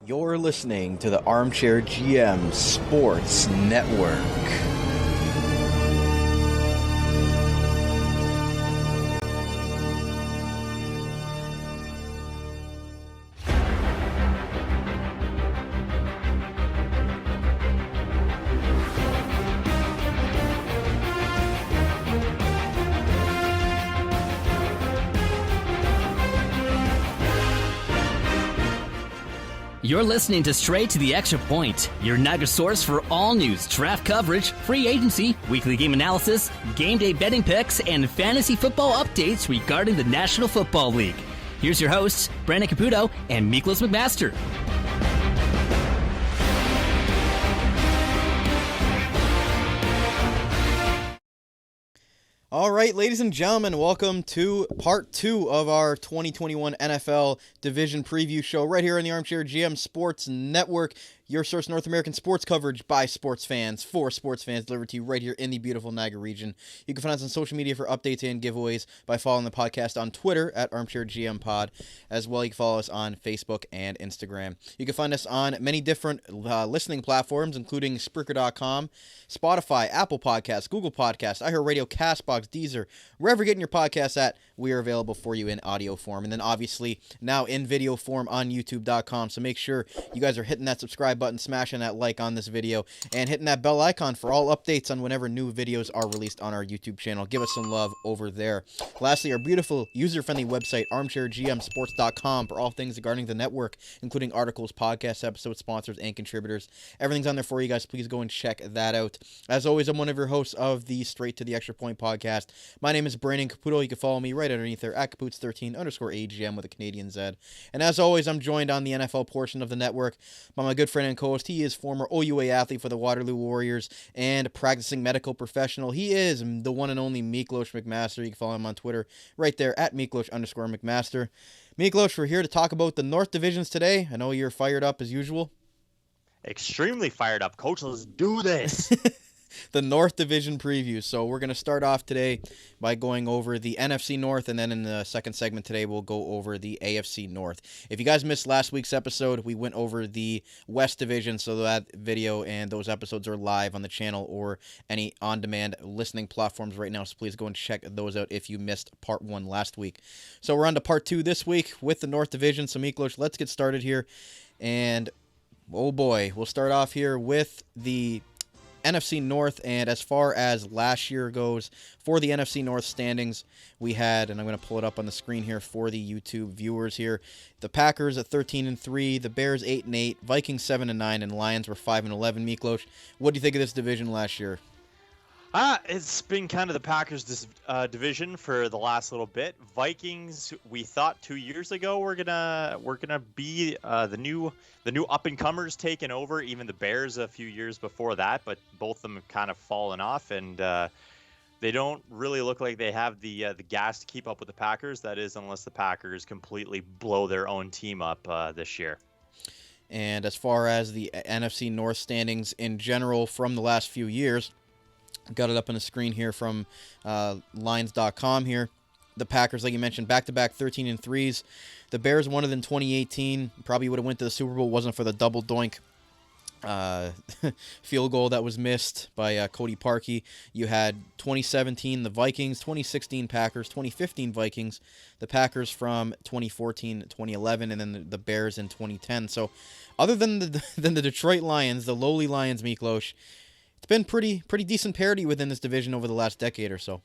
You're listening to the Armchair GM Sports Network. You're listening to Straight to the Extra Point, your nugget source for all news, draft coverage, free agency, weekly game analysis, game day betting picks, and fantasy football updates regarding the National Football League. Here's your hosts, Brandon Caputo and Miklos McMaster. All right, ladies and gentlemen, welcome to part 2 of our 2021 NFL Division Preview Show right here on the Armchair GM Sports Network, your source North American sports coverage by sports fans, for sports fans, delivered to you right here in the beautiful Niagara region. You can find us on social media for updates and giveaways by following the podcast on Twitter at Armchair GM Pod. As well, you can follow us on Facebook and Instagram. You can find us on many different listening platforms, including Spreaker.com, Spotify, Apple Podcasts, Google Podcasts, iHeartRadio, CastBox, Deezer, wherever you're getting your podcasts at, we are available for you in audio form. And then obviously now in video form on YouTube.com. So make sure you guys are hitting that subscribe button, smashing that like on this video, and hitting that bell icon for all updates on whenever new videos are released on our YouTube channel. Give us some love over there. Lastly, our beautiful user-friendly website, armchairgmsports.com, for all things regarding the network, including articles, podcasts, episodes, sponsors, and contributors. Everything's on there for you guys. Please go and check that out. As always, I'm one of your hosts of the Straight to the Extra Point podcast. My name is Brandon Caputo. You can follow me right underneath there at Caputs13_AGM with a Canadian Z. And as always, I'm joined on the NFL portion of the network by my good friend and co-host. He is former OUA athlete for the Waterloo Warriors and practicing medical professional. He is the one and only Miklos McMaster. You can follow him on Twitter right there at Miklos_McMaster. Miklos, we're here to talk about the North Divisions today. I know you're fired up as usual. Extremely fired up. Coach, let's do this. The North Division preview. So we're going to start off today by going over the NFC North, and then in the second segment today, we'll go over the AFC North. If you guys missed last week's episode, we went over the West Division, so that video and those episodes are live on the channel or any on-demand listening platforms right now, so please go and check those out if you missed part 1 last week. So we're on to part 2 this week with the North Division. So Miklos, let's get started here, and oh boy, we'll start off here with the NFC North. And as far as last year goes, for the NFC North standings, we had, and I'm going to pull it up on the screen here for the YouTube viewers here, the Packers at 13-3, the Bears 8-8, Vikings 7-9, and Lions were 5-11. Miklos, what do you think of this division last year? It's been kind of the Packers division for the last little bit. Vikings, we thought 2 years ago we're gonna be the new up and comers taking over. Even the Bears a few years before that, but both of them have kind of fallen off, and they don't really look like they have the gas to keep up with the Packers. That is, unless the Packers completely blow their own team up this year. And as far as the NFC North standings in general from the last few years, got it up on the screen here from Lines.com here. The Packers, like you mentioned, back-to-back 13-3s. The Bears won it in 2018. Probably would have went to the Super Bowl wasn't for the double doink field goal that was missed by Cody Parkey. You had 2017, the Vikings, 2016 Packers, 2015 Vikings, the Packers from 2014, 2011, and then the Bears in 2010. So other than the Detroit Lions, the lowly Lions, Miklos, it's been pretty decent parity within this division over the last decade or so.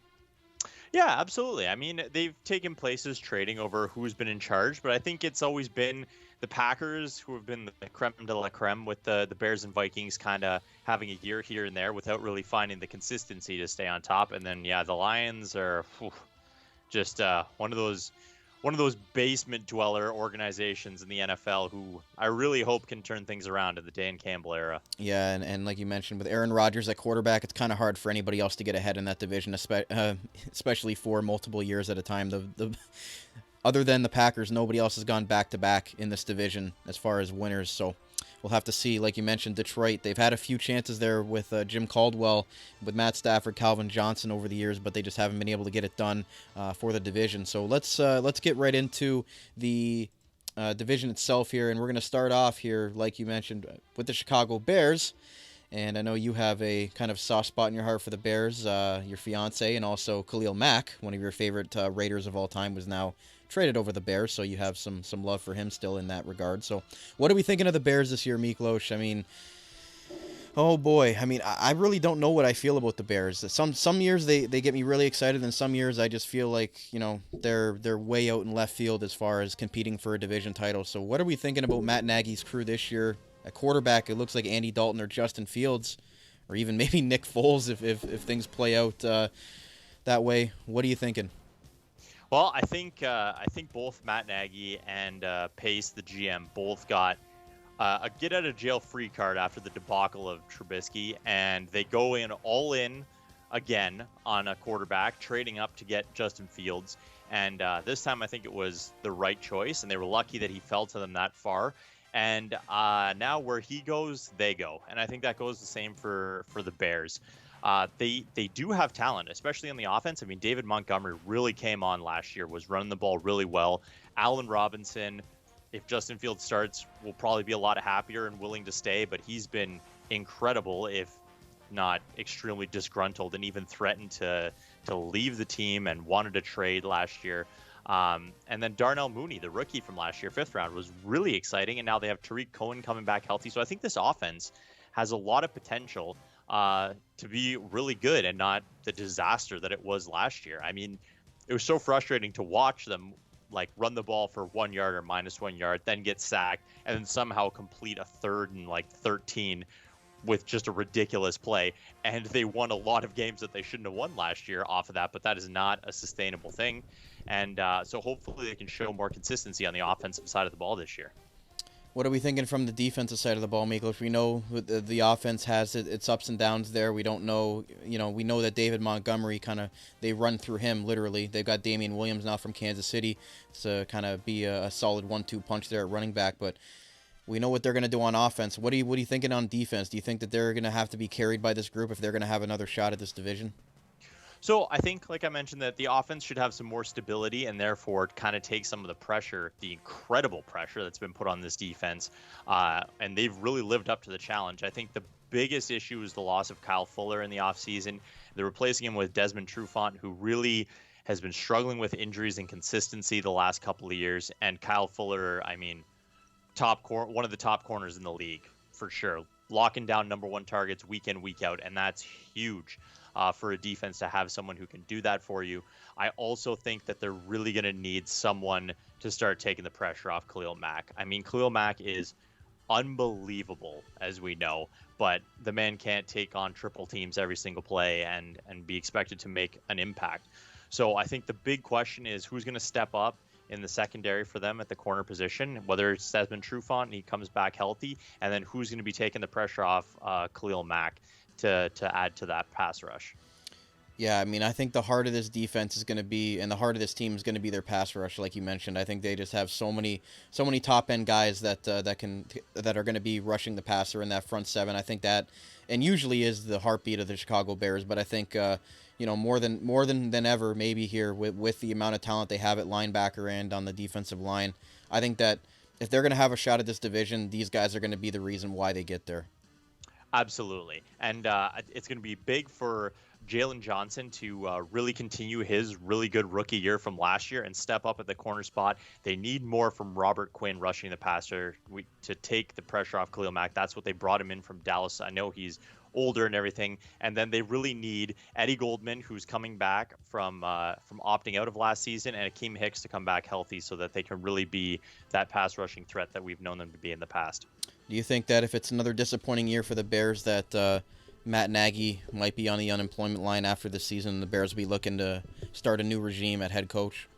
Yeah, absolutely. I mean, they've taken places trading over who's been in charge, but I think it's always been the Packers who have been the creme de la creme, with the Bears and Vikings kind of having a year here and there without really finding the consistency to stay on top. And then, yeah, the Lions are just one of those basement dweller organizations in the NFL who I really hope can turn things around in the Dan Campbell era. Yeah, and like you mentioned, with Aaron Rodgers at quarterback, it's kind of hard for anybody else to get ahead in that division, especially for multiple years at a time. The other than the Packers, nobody else has gone back-to-back in this division as far as winners, so we'll have to see. Like you mentioned, Detroit, they've had a few chances there with Jim Caldwell, with Matt Stafford, Calvin Johnson over the years, but they just haven't been able to get it done for the division. So let's get right into the division itself here, and we're going to start off here, like you mentioned, with the Chicago Bears. And I know you have a kind of soft spot in your heart for the Bears. Your fiance and also Khalil Mack, one of your favorite Raiders of all time, was now traded over the Bears, so you have some love for him still in that regard. So what are we thinking of the Bears this year, Miklos? I mean, oh boy. I mean, I really don't know what I feel about the Bears. Some years they get me really excited, and some years I just feel like, they're way out in left field as far as competing for a division title. So what are we thinking about Matt Nagy's crew this year? At quarterback, it looks like Andy Dalton or Justin Fields, or even maybe Nick Foles if things play out that way. What are you thinking? Well, I think both Matt Nagy and Pace, the GM, both got a get-out-of-jail-free card after the debacle of Trubisky, and they go all in again on a quarterback, trading up to get Justin Fields. And this time I think it was the right choice, and they were lucky that he fell to them that far. And now where he goes, they go. And I think that goes the same for the Bears. They do have talent, especially on the offense. I mean, David Montgomery really came on last year, was running the ball really well. Allen Robinson, if Justin Fields starts, will probably be a lot happier and willing to stay. But he's been incredible, if not extremely disgruntled, and even threatened to leave the team and wanted to trade last year. And then Darnell Mooney, the rookie from last year, 5th round, was really exciting. And now they have Tariq Cohen coming back healthy. So I think this offense has a lot of potential to be really good and not the disaster that it was last year. I mean, it was so frustrating to watch them run the ball for 1 yard or -1 yard, then get sacked, and then somehow complete a 3rd and 13 with just a ridiculous play. And they won a lot of games that they shouldn't have won last year off of that, but that is not a sustainable thing. And so hopefully they can show more consistency on the offensive side of the ball this year. What are we thinking from the defensive side of the ball, Miklos? We know the offense has its ups and downs there. We don't know, we know that David Montgomery they run through him literally. They've got Damian Williams now from Kansas City to kind of be a solid 1-2 punch there at running back. But we know what they're going to do on offense. What are you thinking on defense? Do you think that they're going to have to be carried by this group if they're going to have another shot at this division? So I think, like I mentioned, that the offense should have some more stability and therefore kind of take some of the pressure, the incredible pressure that's been put on this defense. And they've really lived up to the challenge. I think the biggest issue is the loss of Kyle Fuller in the offseason. They're replacing him with Desmond Trufant, who really has been struggling with injuries and consistency the last couple of years. And Kyle Fuller, I mean, one of the top corners in the league for sure, locking down number 1 targets week in, week out, and that's huge for a defense to have someone who can do that for you. I also think that they're really going to need someone to start taking the pressure off Khalil Mack. I mean, Khalil Mack is unbelievable, as we know, but the man can't take on triple teams every single play and be expected to make an impact. So I think the big question is who's going to step up in the secondary for them at the corner position, whether it's Desmond Trufant and he comes back healthy, and then who's going to be taking the pressure off Khalil Mack to add to that pass rush. Yeah, I mean, I think the heart of this defense is going to be, and the heart of this team is going to be their pass rush, like you mentioned. I think they just have so many top end guys that are going to be rushing the passer in that front 7. I think that, and usually is the heartbeat of the Chicago Bears. But I think more than ever, maybe here with the amount of talent they have at linebacker and on the defensive line, I think that if they're going to have a shot at this division, these guys are going to be the reason why they get there. Absolutely. And it's going to be big for Jalen Johnson to really continue his really good rookie year from last year and step up at the corner spot. They need more from Robert Quinn rushing the passer to take the pressure off Khalil Mack. That's what they brought him in from Dallas. I know he's older and everything. And then they really need Eddie Goldman, who's coming back from opting out of last season, and Akeem Hicks to come back healthy so that they can really be that pass rushing threat that we've known them to be in the past. Do you think that if it's another disappointing year for the Bears that Matt Nagy might be on the unemployment line after this season and the Bears will be looking to start a new regime at head coach?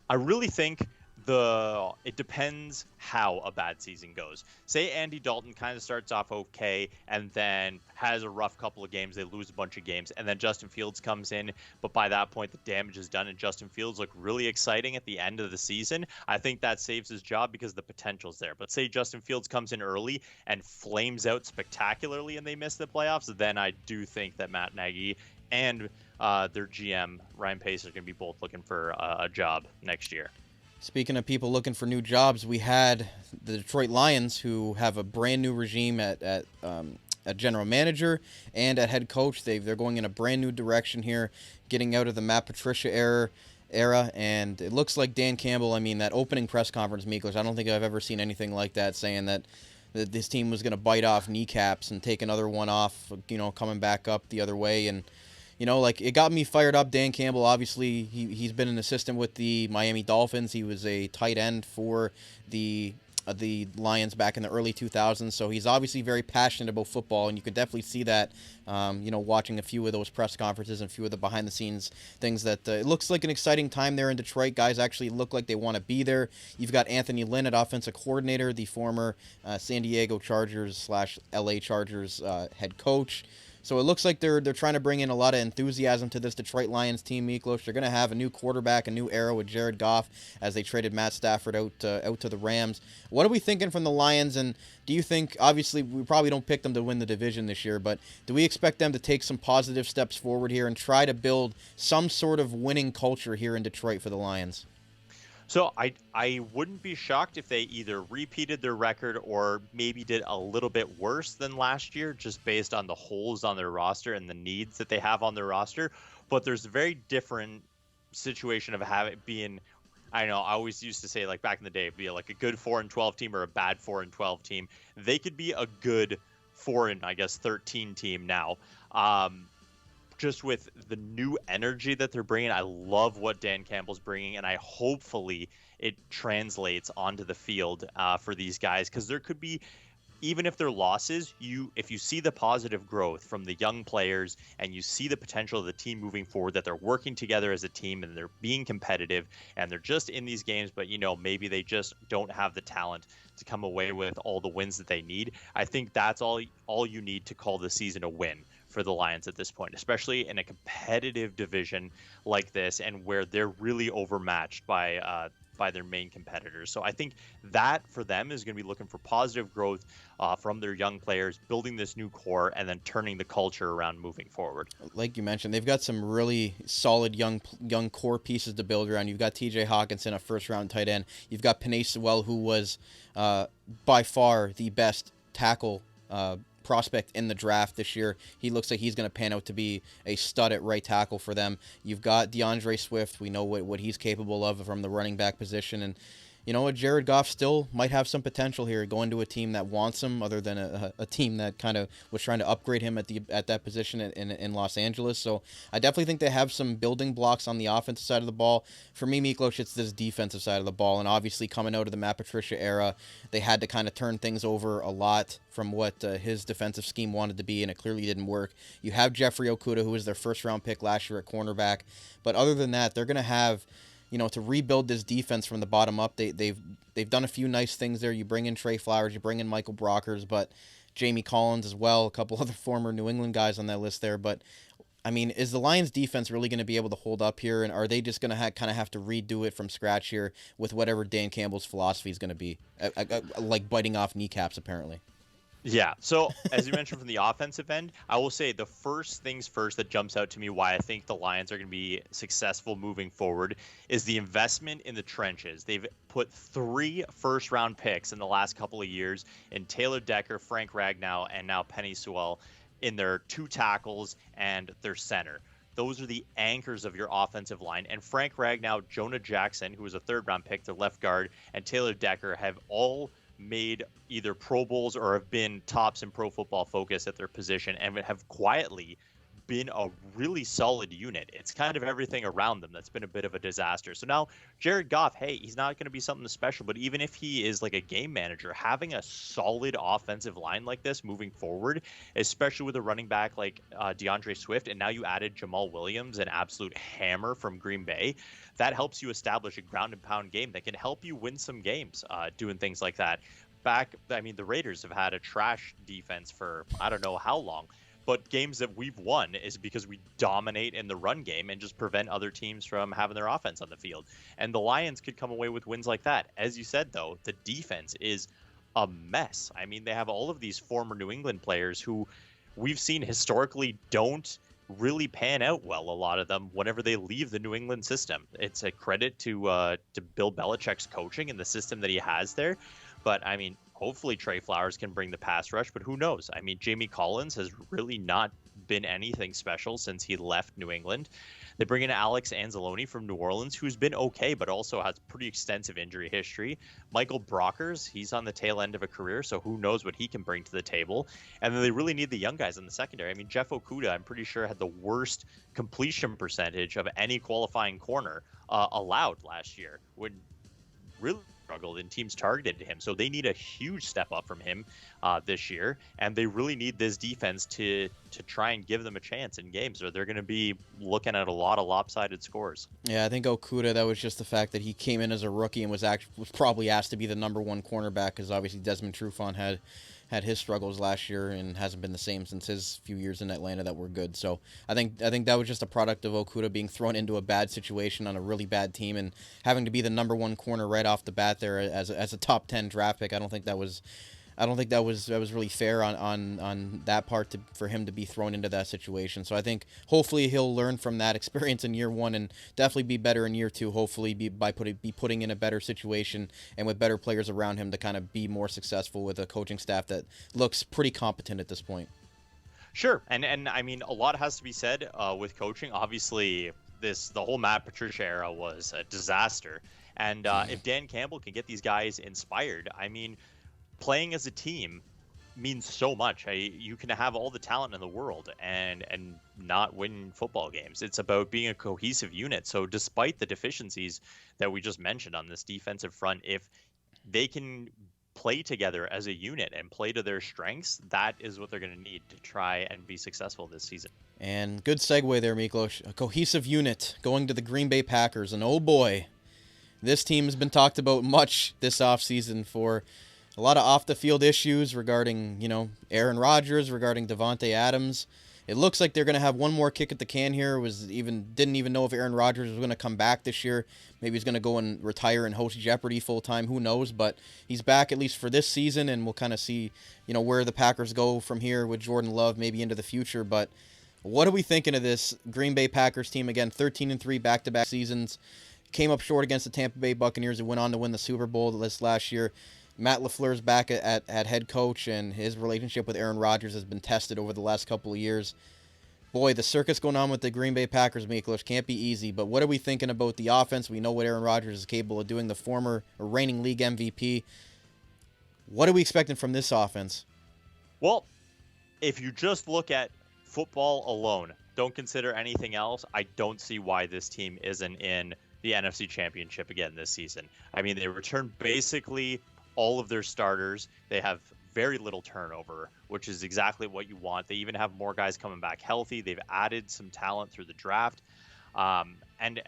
I really think it depends how a bad season goes. Say Andy Dalton kind of starts off okay and then has a rough couple of games. They lose a bunch of games, and then Justin Fields comes in. But by that point, the damage is done, and Justin Fields looked really exciting at the end of the season. I think that saves his job because the potential's there. But say Justin Fields comes in early and flames out spectacularly and they miss the playoffs, then I do think that Matt Nagy and their GM, Ryan Pace, are going to be both looking for a job next year. Speaking of people looking for new jobs, we had the Detroit Lions, who have a brand new regime at general manager and at head coach. They're going in a brand new direction here, getting out of the Matt Patricia era, and it looks like Dan Campbell. I mean, that opening press conference, Miklos, I don't think I've ever seen anything like that, saying that this team was going to bite off kneecaps and take another one off, coming back up the other way. And it got me fired up. Dan Campbell, obviously, he's been an assistant with the Miami Dolphins. He was a tight end for the Lions back in the early 2000s, so he's obviously very passionate about football, and you could definitely see that, watching a few of those press conferences and a few of the behind-the-scenes things, that it looks like an exciting time there in Detroit. Guys actually look like they want to be there. You've got Anthony Lynn at offensive coordinator, the former San Diego Chargers / LA Chargers head coach. So it looks like they're trying to bring in a lot of enthusiasm to this Detroit Lions team, Miklos. They're going to have a new quarterback, a new era with Jared Goff, as they traded Matt Stafford out to the Rams. What are we thinking from the Lions? And do you think, obviously, we probably don't pick them to win the division this year, but do we expect them to take some positive steps forward here and try to build some sort of winning culture here in Detroit for the Lions? So I wouldn't be shocked if they either repeated their record or maybe did a little bit worse than last year, just based on the holes on their roster and the needs that they have on their roster. But there's a very different situation of having being, I know, I always used to say, like back in the day, it'd be like a good 4-12 team or a bad 4-12 team. They could be a good 13 team now. Just with the new energy that they're bringing, I love what Dan Campbell's bringing, and hopefully it translates onto the field for these guys, because there could be, even if they're losses, if you see the positive growth from the young players and you see the potential of the team moving forward, that they're working together as a team and they're being competitive and they're just in these games, but maybe they just don't have the talent to come away with all the wins that they need. I think that's all you need to call the season a win for the Lions at this point, especially in a competitive division like this and where they're really overmatched by their main competitors. So I think that for them is going to be looking for positive growth from their young players, building this new core, and then turning the culture around moving forward. Like you mentioned, they've got some really solid young core pieces to build around. You've got T.J. Hawkinson, a first-round tight end. You've got Penei Sewell, who was by far the best tackle prospect in the draft this year. He looks like he's going to pan out to be a stud at right tackle for them. You've got DeAndre Swift. We know what he's capable of from the running back position. And you know what, Jared Goff still might have some potential here, going to a team that wants him, other than a team that kind of was trying to upgrade him at that position in Los Angeles. So I definitely think they have some building blocks on the offensive side of the ball. For me, Miklos, it's this defensive side of the ball, and obviously coming out of the Matt Patricia era, they had to kind of turn things over a lot from what his defensive scheme wanted to be, and it clearly didn't work. You have Jeffrey Okudah, who was their first-round pick last year at cornerback, but other than that, they're going to have, to rebuild this defense from the bottom up. They've done a few nice things there. You bring in Trey Flowers, you bring in Michael Brockers, but Jamie Collins as well, a couple other former New England guys on that list there. But I mean, is the Lions defense really going to be able to hold up here, and are they just going to kind of have to redo it from scratch here with whatever Dan Campbell's philosophy is going to be, like biting off kneecaps apparently? Yeah. So as you mentioned from the offensive end, I will say the first things first that jumps out to me why I think the Lions are going to be successful moving forward is the investment in the trenches. They've put 3 first-round picks in the last couple of years in Taylor Decker, Frank Ragnow, and now Penei Sewell in their 2 tackles and their center. Those are the anchors of your offensive line. And Frank Ragnow, Jonah Jackson, who was a 3rd-round pick, their left guard, and Taylor Decker have all made either Pro Bowls or have been tops in Pro Football Focus at their position and have quietly been a really solid unit. It's kind of everything around them that's been a bit of a disaster. So now Jared Goff, hey, he's not going to be something special, but even if he is like a game manager, having a solid offensive line like this moving forward, especially with a running back like DeAndre Swift, and now you added Jamal Williams, an absolute hammer from Green Bay, that helps you establish a ground and pound game that can help you win some games doing things like that. The Raiders have had a trash defense for I don't know how long. But games that we've won is because we dominate in the run game and just prevent other teams from having their offense on the field. And the Lions could come away with wins like that. As you said, though, the defense is a mess. I mean, they have all of these former New England players who we've seen historically don't really pan out well, a lot of them, whenever they leave the New England system. It's a credit to Bill Belichick's coaching and the system that he has there. But I mean, hopefully Trey Flowers can bring the pass rush, but who knows? I mean, Jamie Collins has really not been anything special since he left New England. They bring in Alex Anzalone from New Orleans, who's been okay, but also has pretty extensive injury history. Michael Brockers, he's on the tail end of a career, so who knows what he can bring to the table. And then they really need the young guys in the secondary. I mean, Jeff Okudah, I'm pretty sure, had the worst completion percentage of any qualifying corner allowed last year, when really struggled and teams targeted him. So they need a huge step up from him this year, and they really need this defense to try and give them a chance in games, or they're going to be looking at a lot of lopsided scores. Yeah, I think Okudah, that was just the fact that he came in as a rookie and was probably asked to be the number one cornerback, because obviously Desmond Trufant had his struggles last year and hasn't been the same since his few years in Atlanta that were good. So I think that was just a product of Okudah being thrown into a bad situation on a really bad team and having to be the number one corner right off the bat there as a top 10 draft pick. I don't think that was really fair on that part for him to be thrown into that situation. So I think hopefully he'll learn from that experience in year one and definitely be better in year two. Hopefully be putting in a better situation and with better players around him to kind of be more successful with a coaching staff that looks pretty competent at this point. Sure, and I mean, a lot has to be said with coaching. Obviously, the whole Matt Patricia era was a disaster, and if Dan Campbell can get these guys inspired, I mean, playing as a team means so much. You can have all the talent in the world and not win football games. It's about being a cohesive unit. So despite the deficiencies that we just mentioned on this defensive front, if they can play together as a unit and play to their strengths, that is what they're going to need to try and be successful this season. And good segue there, Miklos. A cohesive unit going to the Green Bay Packers. And oh boy, this team has been talked about much this offseason for a lot of off-the-field issues regarding, Aaron Rodgers, regarding Devontae Adams. It looks like they're going to have one more kick at the can here. Didn't even know if Aaron Rodgers was going to come back this year. Maybe he's going to go and retire and host Jeopardy full-time. Who knows? But he's back at least for this season, and we'll kind of see, where the Packers go from here with Jordan Love maybe into the future. But what are we thinking of this Green Bay Packers team? Again, 13-3 back-to-back seasons. Came up short against the Tampa Bay Buccaneers and went on to win the Super Bowl this last year. Matt LaFleur's back at head coach, and his relationship with Aaron Rodgers has been tested over the last couple of years. Boy, the circus going on with the Green Bay Packers, Miklos, can't be easy. But what are we thinking about the offense? We know what Aaron Rodgers is capable of doing, the former reigning league MVP. What are we expecting from this offense? Well, if you just look at football alone, don't consider anything else, I don't see why this team isn't in the NFC Championship again this season. I mean, they return basically all of their starters. They have very little turnover, which is exactly what you want. They even have more guys coming back healthy. They've added some talent through the draft. And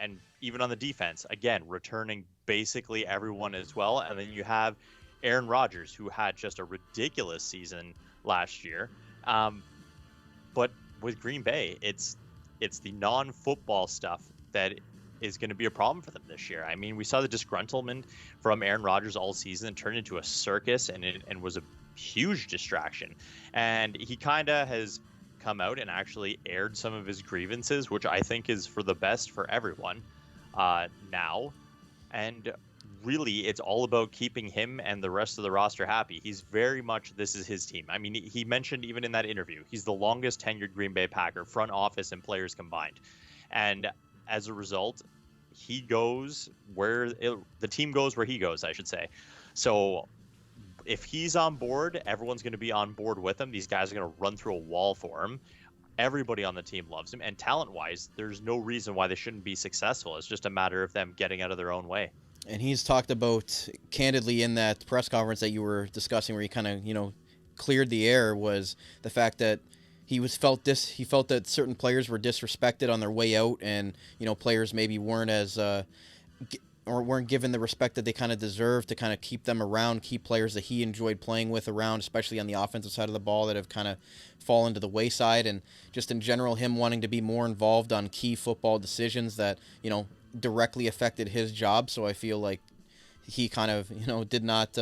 even on the defense, again, returning basically everyone as well. And then you have Aaron Rodgers, who had just a ridiculous season last year. But with Green Bay, it's the non-football stuff that is going to be a problem for them this year. I mean, we saw the disgruntlement from Aaron Rodgers all season turn into a circus and was a huge distraction. And he kind of has come out and actually aired some of his grievances, which I think is for the best for everyone now. And really, it's all about keeping him and the rest of the roster happy. He's very much, this is his team. I mean, he mentioned even in that interview, he's the longest tenured Green Bay Packer, front office and players combined. And as a result, he goes the team goes where he goes, I should say. So if he's on board, everyone's going to be on board with him. These guys are going to run through a wall for him. Everybody on the team loves him. And talent-wise, there's no reason why they shouldn't be successful. It's just a matter of them getting out of their own way. And he's talked about, candidly, in that press conference that you were discussing where he kind of, cleared the air, was the fact that he felt that certain players were disrespected on their way out, and players maybe weren't as or weren't given the respect that they kind of deserve to kind of keep them around, keep players that he enjoyed playing with around, especially on the offensive side of the ball, that have kind of fallen to the wayside. And just in general, him wanting to be more involved on key football decisions that directly affected his job. So I feel like he kind of did not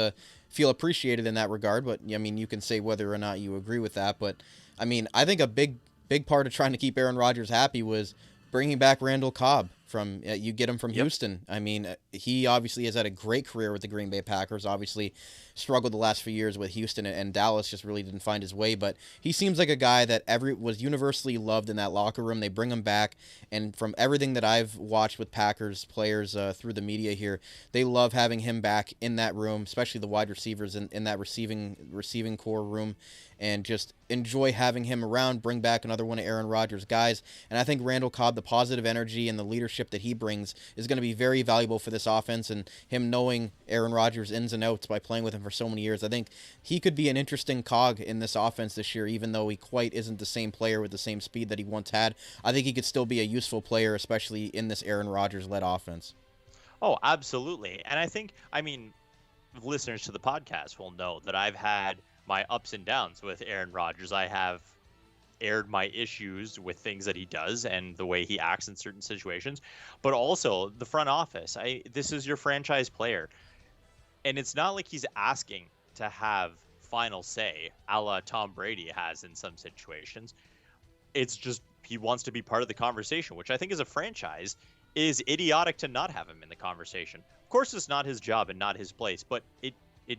feel appreciated in that regard. But I mean, you can say whether or not you agree with that, but I mean, I think a big big part of trying to keep Aaron Rodgers happy was bringing back Randall Cobb from you get him from Houston. I mean, he obviously has had a great career with the Green Bay Packers. Obviously, struggled the last few years with Houston and Dallas. Just really didn't find his way. But he seems like a guy that was universally loved in that locker room. They bring him back, and from everything that I've watched with Packers players through the media here, they love having him back in that room, especially the wide receivers in that receiving core room, and just enjoy having him around. Bring back another one of Aaron Rodgers' guys, and I think Randall Cobb, the positive energy and the leadership that he brings, is going to be very valuable for this offense. And him knowing Aaron Rodgers' ins and outs by playing with him for so many years, I think he could be an interesting cog in this offense this year. Even though he quite isn't the same player with the same speed that he once had, I think he could still be a useful player, especially in this Aaron Rodgers-led offense. Oh, absolutely. And I mean, listeners to the podcast will know that I've had my ups and downs with Aaron Rodgers. I have aired my issues with things that he does and the way he acts in certain situations, but also the front office. This is your franchise player, and it's not like he's asking to have final say, a la Tom Brady has in some situations. It's just he wants to be part of the conversation, which I think as a franchise is idiotic to not have him in the conversation. Of course, it's not his job and not his place, but it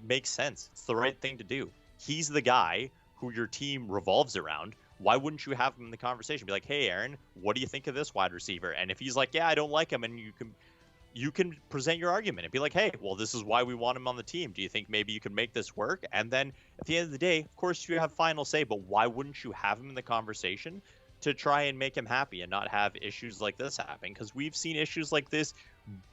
makes sense. It's the right thing to do. He's the guy who your team revolves around. Why wouldn't you have him in the conversation? Be like, hey, Aaron, what do you think of this wide receiver? And if he's like, yeah, I don't like him, and you can present your argument and be like, hey, well, this is why we want him on the team. Do you think maybe you can make this work? And then at the end of the day, of course, you have final say, but why wouldn't you have him in the conversation to try and make him happy and not have issues like this happen? Because we've seen issues like this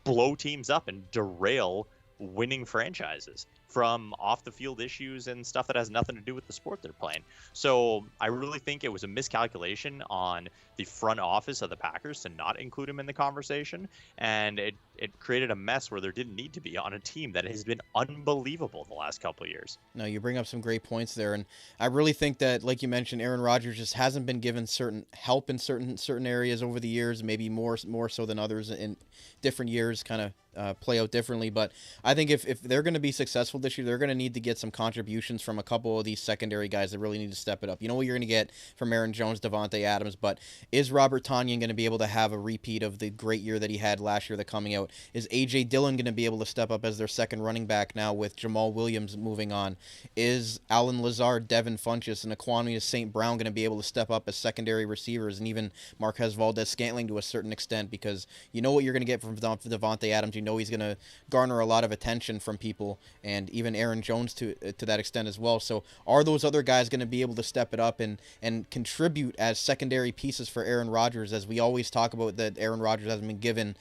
blow teams up and derail winning franchises from off the field issues and stuff that has nothing to do with the sport they're playing. So I really think it was a miscalculation on the front office of the Packers to not include him in the conversation, and it created a mess where there didn't need to be on a team that has been unbelievable the last couple of years. No, you bring up some great points there, and I really think that, like you mentioned, Aaron Rodgers just hasn't been given certain help in certain areas over the years, maybe more so than others in different years, kind of play out differently. But I think if they're going to be successful this year, they're going to need to get some contributions from a couple of these secondary guys that really need to step it up. You know what you're going to get from Aaron Jones, Devontae Adams, but is Robert Tonyan going to be able to have a repeat of the great year that he had last year, coming out? Is A.J. Dillon going to be able to step up as their second running back now with Jamal Williams moving on? Is Alan Lazard, Devin Funchess, and Equanimeous St. Brown going to be able to step up as secondary receivers, and even Marquez Valdez-Scantling to a certain extent? Because you know what you're going to get from Devontae Adams. You know he's going to garner a lot of attention from people, and even Aaron Jones to that extent as well. So are those other guys going to be able to step it up and contribute as secondary pieces for Aaron Rodgers? As we always talk about, that Aaron Rodgers hasn't been given,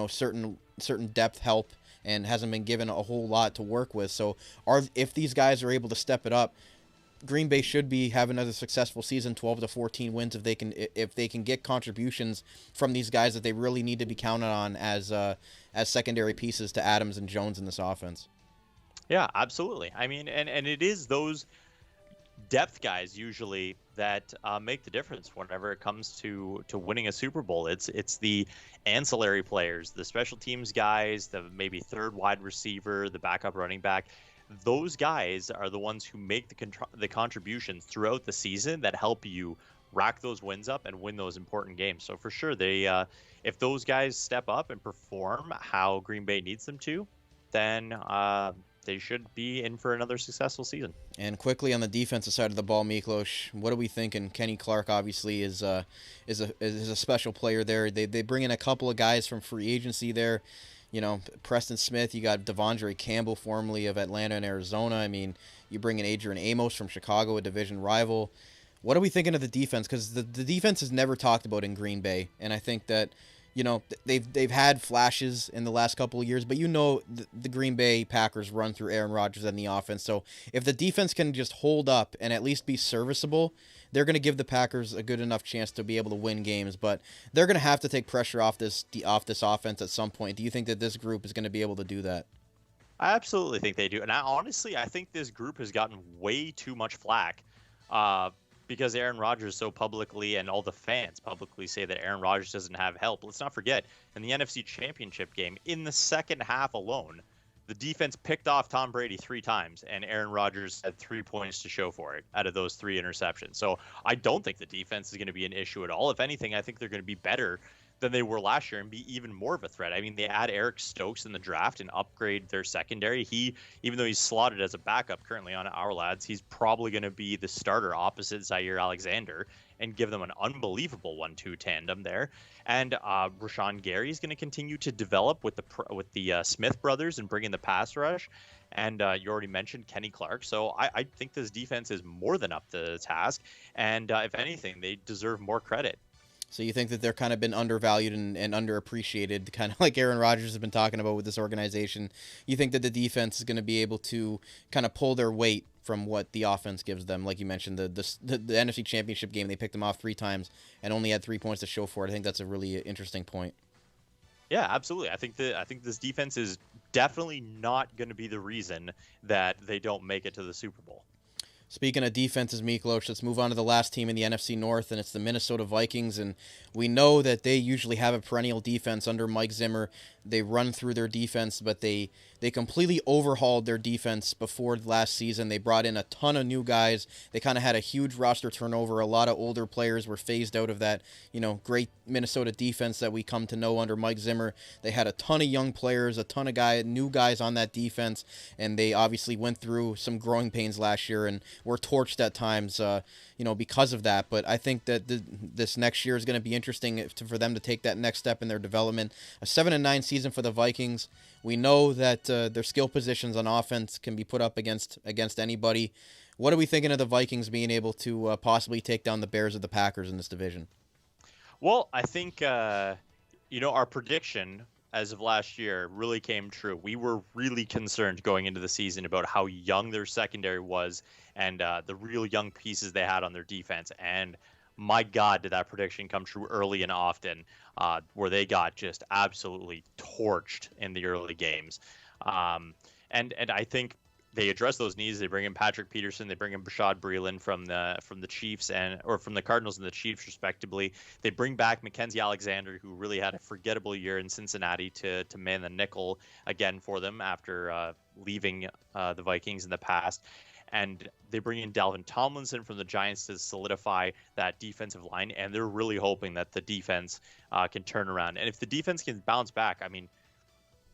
certain depth help and hasn't been given a whole lot to work with. So if these guys are able to step it up, Green Bay should be having another successful season, 12 to 14 wins, if they can get contributions from these guys that they really need to be counted on as secondary pieces to Adams and Jones in this offense. Yeah, absolutely. I mean, and it is those depth guys usually that make the difference whenever it comes to winning a Super Bowl. It's the ancillary players, the special teams guys, the maybe third wide receiver, the backup running back. Those guys are the ones who make the contributions throughout the season that help you rack those wins up and win those important games. So for sure, they if those guys step up and perform how Green Bay needs them to, then they should be in for another successful season. And quickly on the defensive side of the ball, Miklos, what are we thinking? Kenny Clark obviously is a special player there. They bring in a couple of guys from free agency there. Preston Smith, you got Devondre Campbell, formerly of Atlanta and Arizona. I mean, you bring in Adrian Amos from Chicago, a division rival. What are we thinking of the defense? Because the defense is never talked about in Green Bay, and I think that they've had flashes in the last couple of years, but the Green Bay Packers run through Aaron Rodgers and the offense. So if the defense can just hold up and at least be serviceable, they're going to give the Packers a good enough chance to be able to win games. But they're going to have to take pressure off this offense at some point. Do you think that this group is going to be able to do that? I absolutely think they do, and I think this group has gotten way too much flack. Because Aaron Rodgers so publicly, and all the fans publicly, say that Aaron Rodgers doesn't have help. Let's not forget, in the NFC Championship game, in the second half alone, The defense picked off Tom Brady 3 times, and Aaron Rodgers had 3 points to show for it out of those 3 interceptions. So I don't think the defense is going to be an issue at all. If anything, I think they're going to be better than they were last year and be even more of a threat. I mean, they add Eric Stokes in the draft and upgrade their secondary. Even though he's slotted as a backup currently on our lads, he's probably going to be the starter opposite Zaire Alexander and give them an unbelievable 1-2 tandem there. And Rashawn Gary is going to continue to develop with the Smith brothers and bring in the pass rush. And you already mentioned Kenny Clark. So I think this defense is more than up to the task. And if anything, they deserve more credit. So you think that they're kind of been undervalued and underappreciated, kind of like Aaron Rodgers has been talking about with this organization. You think that the defense is going to be able to kind of pull their weight from what the offense gives them? Like you mentioned, the NFC Championship game, they picked them off 3 times and only had 3 points to show for it. I think that's a really interesting point. Yeah, absolutely. I think this defense is definitely not going to be the reason that they don't make it to the Super Bowl. Speaking of defenses, Miklos, let's move on to the last team in the NFC North, and it's the Minnesota Vikings. And we know that they usually have a perennial defense under Mike Zimmer. They run through their defense, but they completely overhauled their defense before last season. They brought in a ton of new guys. They kind of had a huge roster turnover. A lot of older players were phased out of that, great Minnesota defense that we come to know under Mike Zimmer. They had a ton of young players, a ton of new guys on that defense, and they obviously went through some growing pains last year and were torched at times, because of that. But I think that this next year is going to be interesting for them to take that next step in their development. A 7-9 season for the Vikings. We know that their skill positions on offense can be put up against anybody. What are we thinking of the Vikings being able to possibly take down the Bears or the Packers in this division? Well, I think, our prediction as of last year really came true. We were really concerned going into the season about how young their secondary was and the real young pieces they had on their defense. And my God, did that prediction come true early and often, where they got just absolutely torched in the early games. And I think they address those needs. They bring in Patrick Peterson. They bring in Bashaud Breeland from the Chiefs or from the Cardinals and the Chiefs, respectively. They bring back Mackenzie Alexander, who really had a forgettable year in Cincinnati, to man the nickel again for them after leaving the Vikings in the past. And they bring in Dalvin Tomlinson from the Giants to solidify that defensive line. And they're really hoping that the defense can turn around. And if the defense can bounce back, I mean,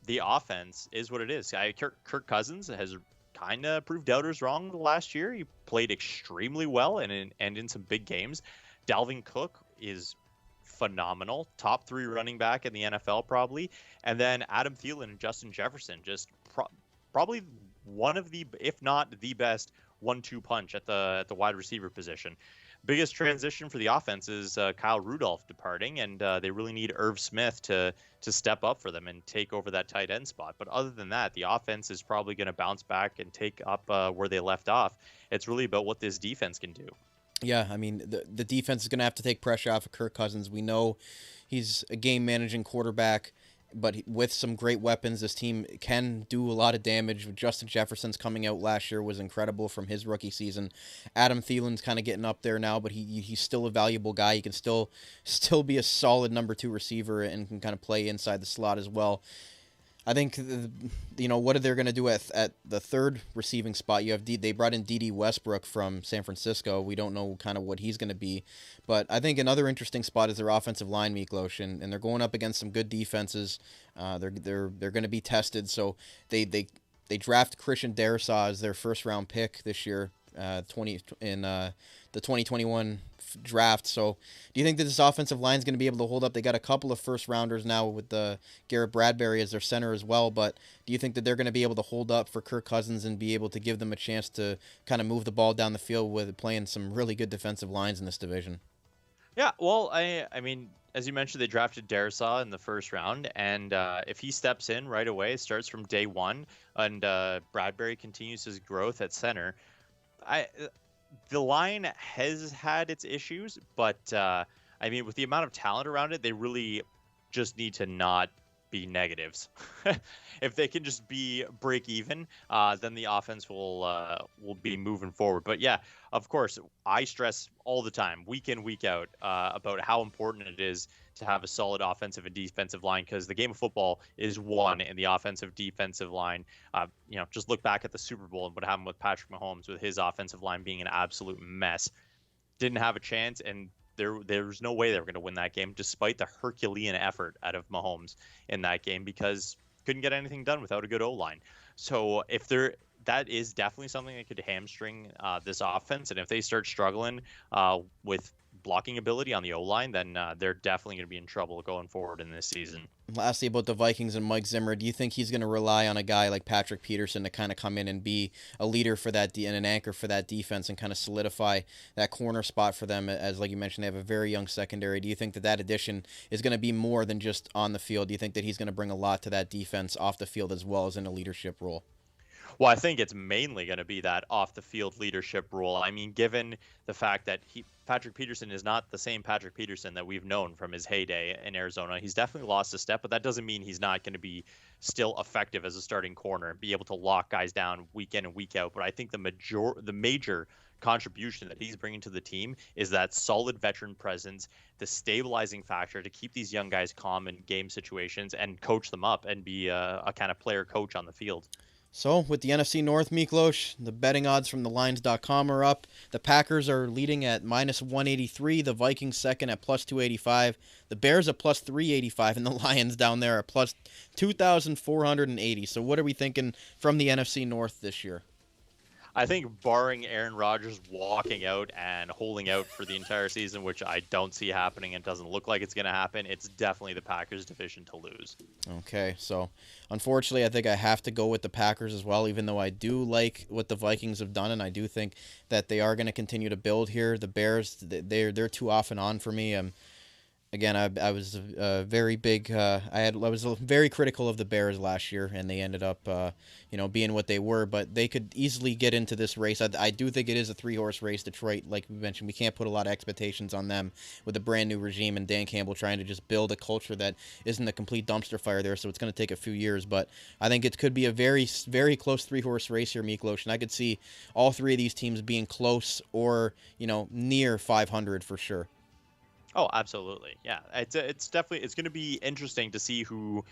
the offense is what it is. Kirk Cousins has kind of proved doubters wrong last year. He played extremely well and in some big games. Dalvin Cook is phenomenal. Top 3 running back in the NFL probably. And then Adam Thielen and Justin Jefferson, just probably one of the, if not the best 1-2 punch at the wide receiver position. Biggest transition for the offense is Kyle Rudolph departing, and they really need Irv Smith to step up for them and take over that tight end spot. But other than that, the offense is probably going to bounce back and take up where they left off. It's really about what this defense can do. Yeah, I mean, the defense is going to have to take pressure off of Kirk Cousins. We know he's a game-managing quarterback, but with some great weapons, this team can do a lot of damage. Justin Jefferson's coming out last year was incredible from his rookie season. Adam Thielen's kind of getting up there now, but he's still a valuable guy. He can still be a solid number 2 receiver and can kind of play inside the slot as well. I think, what are they going to do at the third receiving spot? They brought in D.D. Westbrook from San Francisco. We don't know kind of what he's going to be. But I think another interesting spot is their offensive line, Miklos, and they're going up against some good defenses. They're going to be tested. So they draft Christian Darrisaw as their first-round pick this year, the 2021 draft. So do you think that this offensive line is going to be able to hold up? They got a couple of first rounders now with Garrett Bradbury as their center as well, but do you think that they're going to be able to hold up for Kirk Cousins and be able to give them a chance to kind of move the ball down the field with playing some really good defensive lines in this division? Yeah, well, I mean, as you mentioned, they drafted Darrisaw in the first round, and if he steps in right away, starts from day one, and Bradbury continues his growth at center, the line has had its issues, but I mean, with the amount of talent around it, they really just need to not be negatives. If they can just be break even, then the offense will be moving forward. But yeah, of course, I stress all the time, week in, week out, about how important it is to have a solid offensive and defensive line, because the game of football is won in the offensive defensive line. Just look back at the Super Bowl and what happened with Patrick Mahomes, with his offensive line being an absolute mess. Didn't have a chance, and there's no way they were going to win that game, despite the Herculean effort out of Mahomes in that game, because couldn't get anything done without a good O-line. So that is definitely something that could hamstring this offense, and if they start struggling with blocking ability on the O-line, then they're definitely going to be in trouble going forward in this season. Lastly, about the Vikings and Mike Zimmer, do you think he's going to rely on a guy like Patrick Peterson to kind of come in and be a leader for that and an anchor for that defense and kind of solidify that corner spot for them? As like you mentioned, they have a very young secondary. Do you think that addition is going to be more than just on the field? Do you think that he's going to bring a lot to that defense off the field as well as in a leadership role? Well, I think it's mainly going to be that off-the-field leadership role. I mean, given the fact that Patrick Peterson is not the same Patrick Peterson that we've known from his heyday in Arizona. He's definitely lost a step, but that doesn't mean he's not going to be still effective as a starting corner and be able to lock guys down week in and week out. But I think the major contribution that he's bringing to the team is that solid veteran presence, the stabilizing factor to keep these young guys calm in game situations and coach them up and be a kind of player coach on the field. So, with the NFC North, Miklos, the betting odds from thelines.com are up. The Packers are leading at -183, the Vikings second at +285, the Bears at +385, and the Lions down there at +2,480. So what are we thinking from the NFC North this year? I think barring Aaron Rodgers walking out and holding out for the entire season, which I don't see happening and doesn't look like it's going to happen, it's definitely the Packers' division to lose. Okay, so unfortunately I think I have to go with the Packers as well, even though I do like what the Vikings have done, and I do think that they are going to continue to build here. The Bears, they're too off and on for me. Again, I was very big. I was very critical of the Bears last year, and they ended up, being what they were. But they could easily get into this race. I do think it is a 3-horse race. Detroit, like we mentioned, we can't put a lot of expectations on them with a brand new regime and Dan Campbell trying to just build a culture that isn't a complete dumpster fire there. So it's going to take a few years. But I think it could be a very, very close 3-horse race here, Miklos. And I could see all three of these teams being close or near 500 for sure. Oh, absolutely. Yeah, it's definitely going to be interesting to see who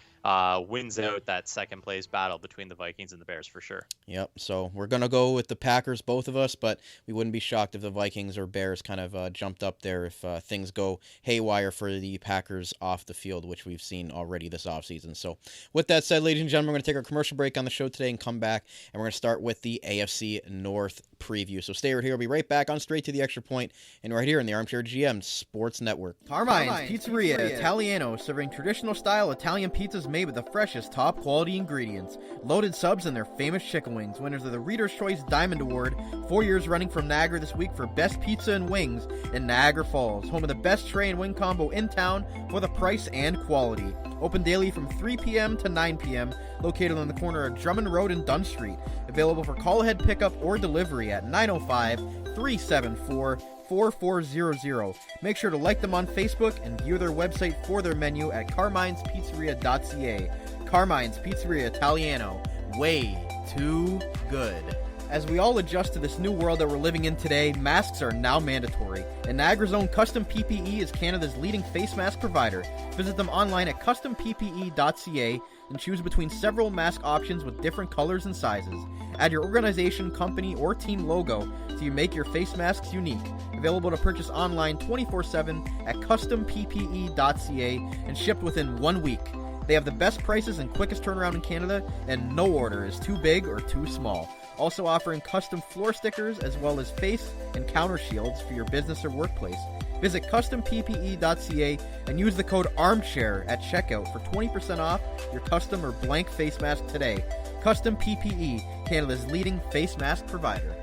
wins out that second place battle between the Vikings and the Bears for sure. Yep. So we're going to go with the Packers, both of us, but we wouldn't be shocked if the Vikings or Bears kind of jumped up there if things go haywire for the Packers off the field, which we've seen already this offseason. So with that said, ladies and gentlemen, we're going to take our commercial break on the show today and come back, and we're going to start with the AFC North preview. So stay right here. We'll be right back on Straight to the Extra Point and right here in the Armchair GM Sports Network. Carmine's Pizzeria Italiano, serving traditional style Italian pizzas made with the freshest top quality ingredients. Loaded subs and their famous chicken wings. Winners of the Reader's Choice Diamond Award 4 years running from Niagara this week for best pizza and wings in Niagara Falls. Home of the best tray and wing combo in town for the price and quality. Open daily from 3 p.m. to 9 p.m. Located on the corner of Drummond Road and Dunn Street. Available for call-ahead pickup or delivery at 905-374-4400. Make sure to like them on Facebook and view their website for their menu at carmine'spizzeria.ca. Carmine's Pizzeria Italiano. Way too good. As we all adjust to this new world that we're living in today, masks are now mandatory, and Niagara's own Custom PPE is Canada's leading face mask provider. Visit them online at customppe.ca and choose between several mask options with different colors and sizes. Add your organization, company, or team logo so you make your face masks unique. Available to purchase online 24/7 at customppe.ca and shipped within 1 week. They have the best prices and quickest turnaround in Canada, and no order is too big or too small. Also offering custom floor stickers as well as face and counter shields for your business or workplace. Visit customppe.ca and use the code ARMCHAIR at checkout for 20% off your custom or blank face mask today. Custom PPE, Canada's leading face mask provider.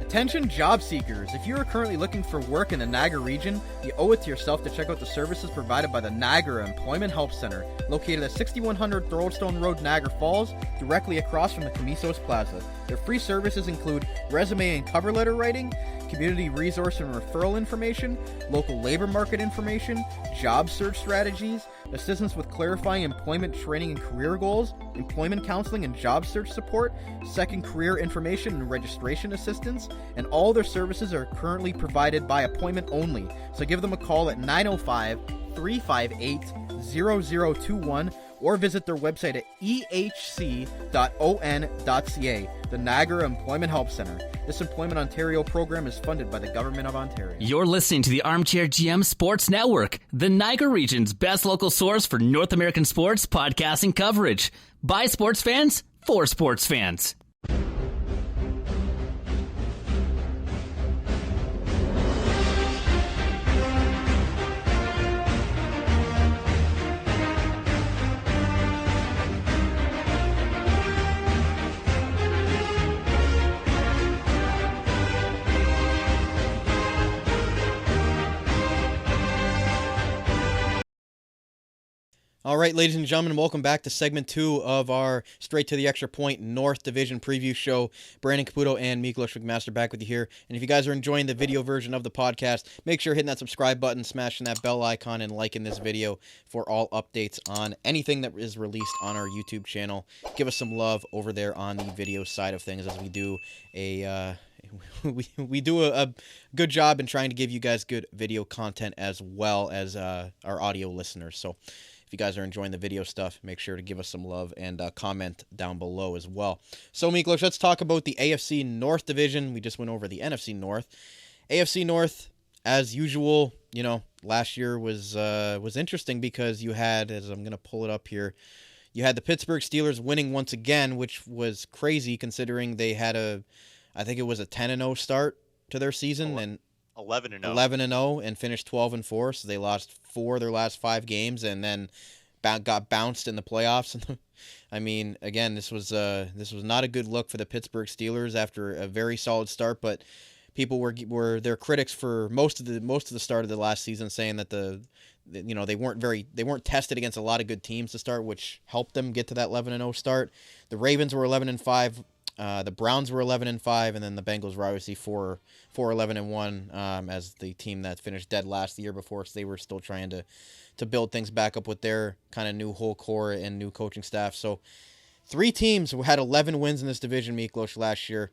Attention job seekers, if you are currently looking for work in the Niagara region, you owe it to yourself to check out the services provided by the Niagara Employment Help Center, located at 6100 Thoroldstone Road, Niagara Falls, directly across from the Camisos Plaza. Their free services include resume and cover letter writing, community resource and referral information, local labor market information, job search strategies, assistance with clarifying employment training and career goals, employment counseling and job search support, second career information and registration assistance, and all their services are currently provided by appointment only. So give them a call at 905-358-0021 or visit their website at ehc.on.ca, the Niagara Employment Help Center. This Employment Ontario program is funded by the Government of Ontario. You're listening to the Armchair GM Sports Network, the Niagara region's best local source for North American sports podcasting coverage. By sports fans, for sports fans. All right, ladies and gentlemen, welcome back to segment 2 of our Straight to the Extra Point North Division preview show. Brandon Caputo and Miklos McMaster back with you here. And if you guys are enjoying the video version of the podcast, make sure you're hitting that subscribe button, smashing that bell icon, and liking this video for all updates on anything that is released on our YouTube channel. Give us some love over there on the video side of things as we do a good job in trying to give you guys good video content as well as our audio listeners. So if you guys are enjoying the video stuff, make sure to give us some love and comment down below as well. So, Miklos, let's talk about the AFC North Division. We just went over the NFC North. AFC North, as usual, you know, last year was interesting because you had, as I'm going to pull it up here, you had the Pittsburgh Steelers winning once again, which was crazy considering they had I think it was a 10-0 start to their season, and 11-0. 11-0 and finished 12-4, so they lost 4 of their last 5 games and then got bounced in the playoffs. I mean, again, this was not a good look for the Pittsburgh Steelers after a very solid start, but people were their critics for most of the start of the last season, saying that they weren't tested against a lot of good teams to start, which helped them get to that 11-0 start. The Ravens were 11-5. The Browns were 11-5, and then the Bengals were obviously 4-11-1 as the team that finished dead last the year before. So they were still trying to build things back up with their kind of new whole core and new coaching staff. So 3 teams had 11 wins in this division, Miklos, last year.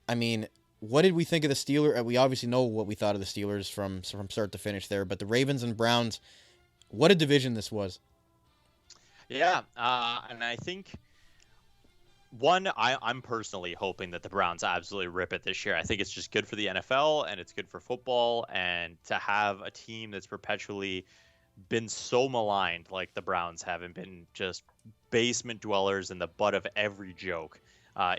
I mean, what did we think of the Steelers? We obviously know what we thought of the Steelers from start to finish there, but the Ravens and Browns, what a division this was. Yeah, and I think I'm personally hoping that the Browns absolutely rip it this year. I think it's just good for the NFL and it's good for football, and to have a team that's perpetually been so maligned like the Browns haven't been, just basement dwellers and the butt of every joke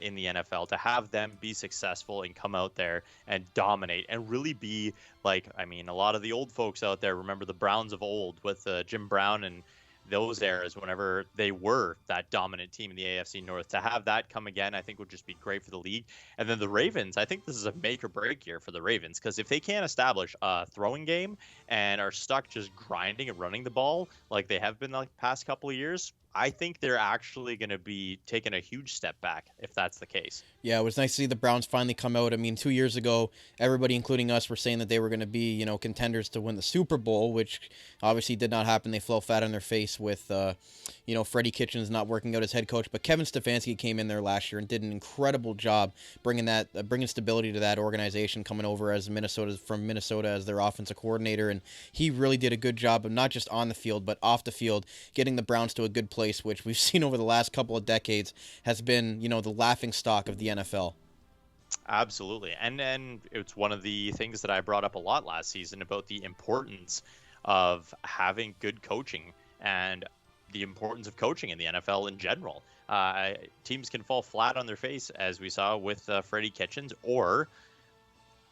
in the NFL, to have them be successful and come out there and dominate and really be like, I mean, a lot of the old folks out there remember the Browns of old with Jim Brown and those eras whenever they were that dominant team in the AFC North. To have that come again, I think would just be great for the league. And then the Ravens, I think this is a make or break year for the Ravens, because if they can't establish a throwing game and are stuck just grinding and running the ball like they have been the past couple of years, I think they're actually going to be taking a huge step back if that's the case. Yeah, it was nice to see the Browns finally come out. I mean, 2 years ago, everybody, including us, were saying that they were going to be, contenders to win the Super Bowl, which obviously did not happen. They fell flat on their face with, Freddie Kitchens not working out as head coach. But Kevin Stefanski came in there last year and did an incredible job bringing stability to that organization, coming over from Minnesota as their offensive coordinator. And he really did a good job of not just on the field, but off the field, getting the Browns to a good place, which we've seen over the last couple of decades has been, the laughing stock of the NFL. Absolutely. And it's one of the things that I brought up a lot last season about the importance of having good coaching and the importance of coaching in the NFL in general. Teams can fall flat on their face, as we saw with Freddie Kitchens, or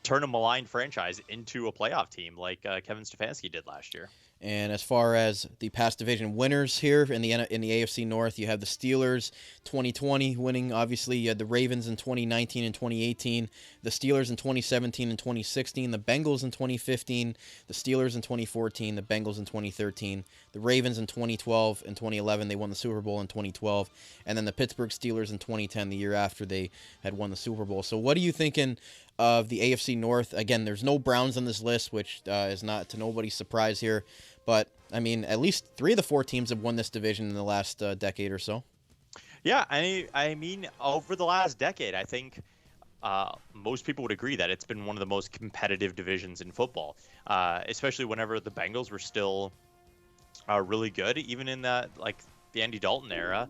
turn a maligned franchise into a playoff team like Kevin Stefanski did last year. And as far as the past division winners here in the AFC North, you have the Steelers 2020 winning. Obviously, you had the Ravens in 2019 and 2018, the Steelers in 2017 and 2016, the Bengals in 2015, the Steelers in 2014, the Bengals in 2013, the Ravens in 2012 and 2011. They won the Super Bowl in 2012, and then the Pittsburgh Steelers in 2010, the year after they had won the Super Bowl. So what are you thinking of the AFC North? Again, there's no Browns on this list, which is not to nobody's surprise here. But, I mean, at least 3 of the 4 teams have won this division in the last decade or so. Yeah, I mean, over the last decade, I think most people would agree that it's been one of the most competitive divisions in football, especially whenever the Bengals were still really good. Even in that, like, the Andy Dalton era,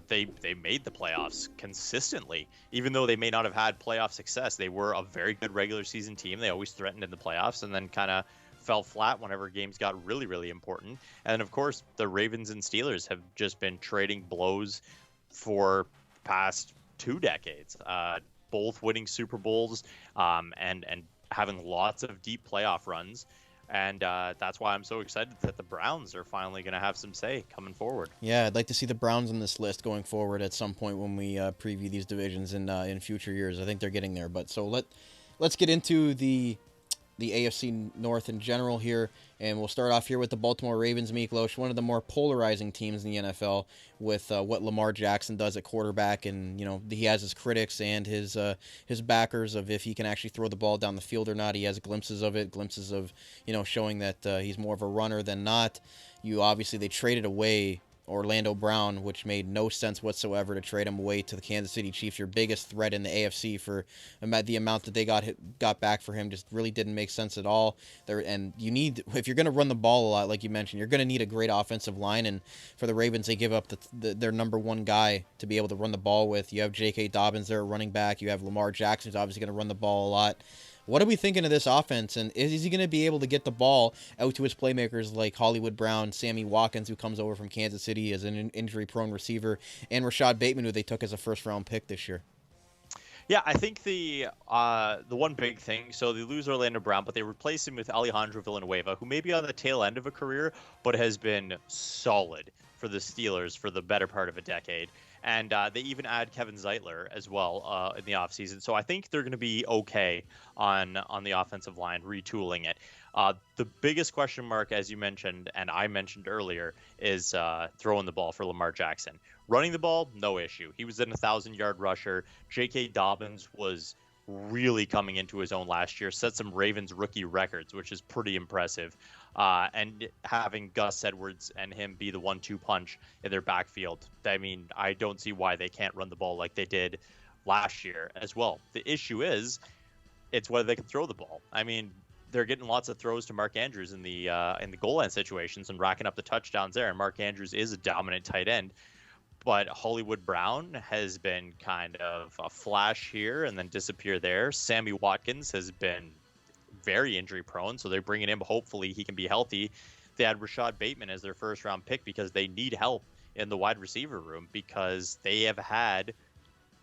they made the playoffs consistently. Even though they may not have had playoff success, they were a very good regular season team. They always threatened in the playoffs and then kind of fell flat whenever games got really, really important. And of course, the Ravens and Steelers have just been trading blows for past 2 decades, both winning Super Bowls and having lots of deep playoff runs. And that's why I'm so excited that the Browns are finally going to have some say coming forward. Yeah, I'd like to see the Browns on this list going forward at some point when we preview these divisions in future years. I think they're getting there. But so let's get into the AFC North in general here, and we'll start off here with the Baltimore Ravens, Miklos, one of the more polarizing teams in the NFL with what Lamar Jackson does at quarterback, and he has his critics and his backers of if he can actually throw the ball down the field or not. He has glimpses of showing that he's more of a runner than not. They traded away Orlando Brown, which made no sense whatsoever to trade him away to the Kansas City Chiefs, your biggest threat in the AFC, for the amount that they got back for him. Just really didn't make sense at all. If you're going to run the ball a lot, like you mentioned, you're going to need a great offensive line, and for the Ravens, they give up their number one guy to be able to run the ball with. You have J.K. Dobbins there, running back. You have Lamar Jackson, who's obviously going to run the ball a lot. What are we thinking of this offense, and is he going to be able to get the ball out to his playmakers like Hollywood Brown, Sammy Watkins, who comes over from Kansas City as an injury-prone receiver, and Rashad Bateman, who they took as a first-round pick this year? Yeah, I think the one big thing, so they lose Orlando Brown, but they replace him with Alejandro Villanueva, who may be on the tail end of a career, but has been solid for the Steelers for the better part of a decade. And they even add Kevin Zeitler as well in the offseason. So I think they're going to be okay on the offensive line, retooling it. The biggest question mark, as you mentioned, and I mentioned earlier, is throwing the ball for Lamar Jackson. Running the ball, no issue. He was an 1,000-yard rusher. J.K. Dobbins was really coming into his own last year, set some Ravens rookie records, which is pretty impressive. And having Gus Edwards and him be the 1-2 punch in their backfield, I mean, I don't see why they can't run the ball like they did last year as well. The issue is, it's whether they can throw the ball. I mean, they're getting lots of throws to Mark Andrews in the goal line situations and racking up the touchdowns there. And Mark Andrews is a dominant tight end. But Hollywood Brown has been kind of a flash here and then disappear there. Sammy Watkins has been very injury prone, so they're bringing him. Hopefully he can be healthy. They had Rashad Bateman as their first round pick because they need help in the wide receiver room because they have had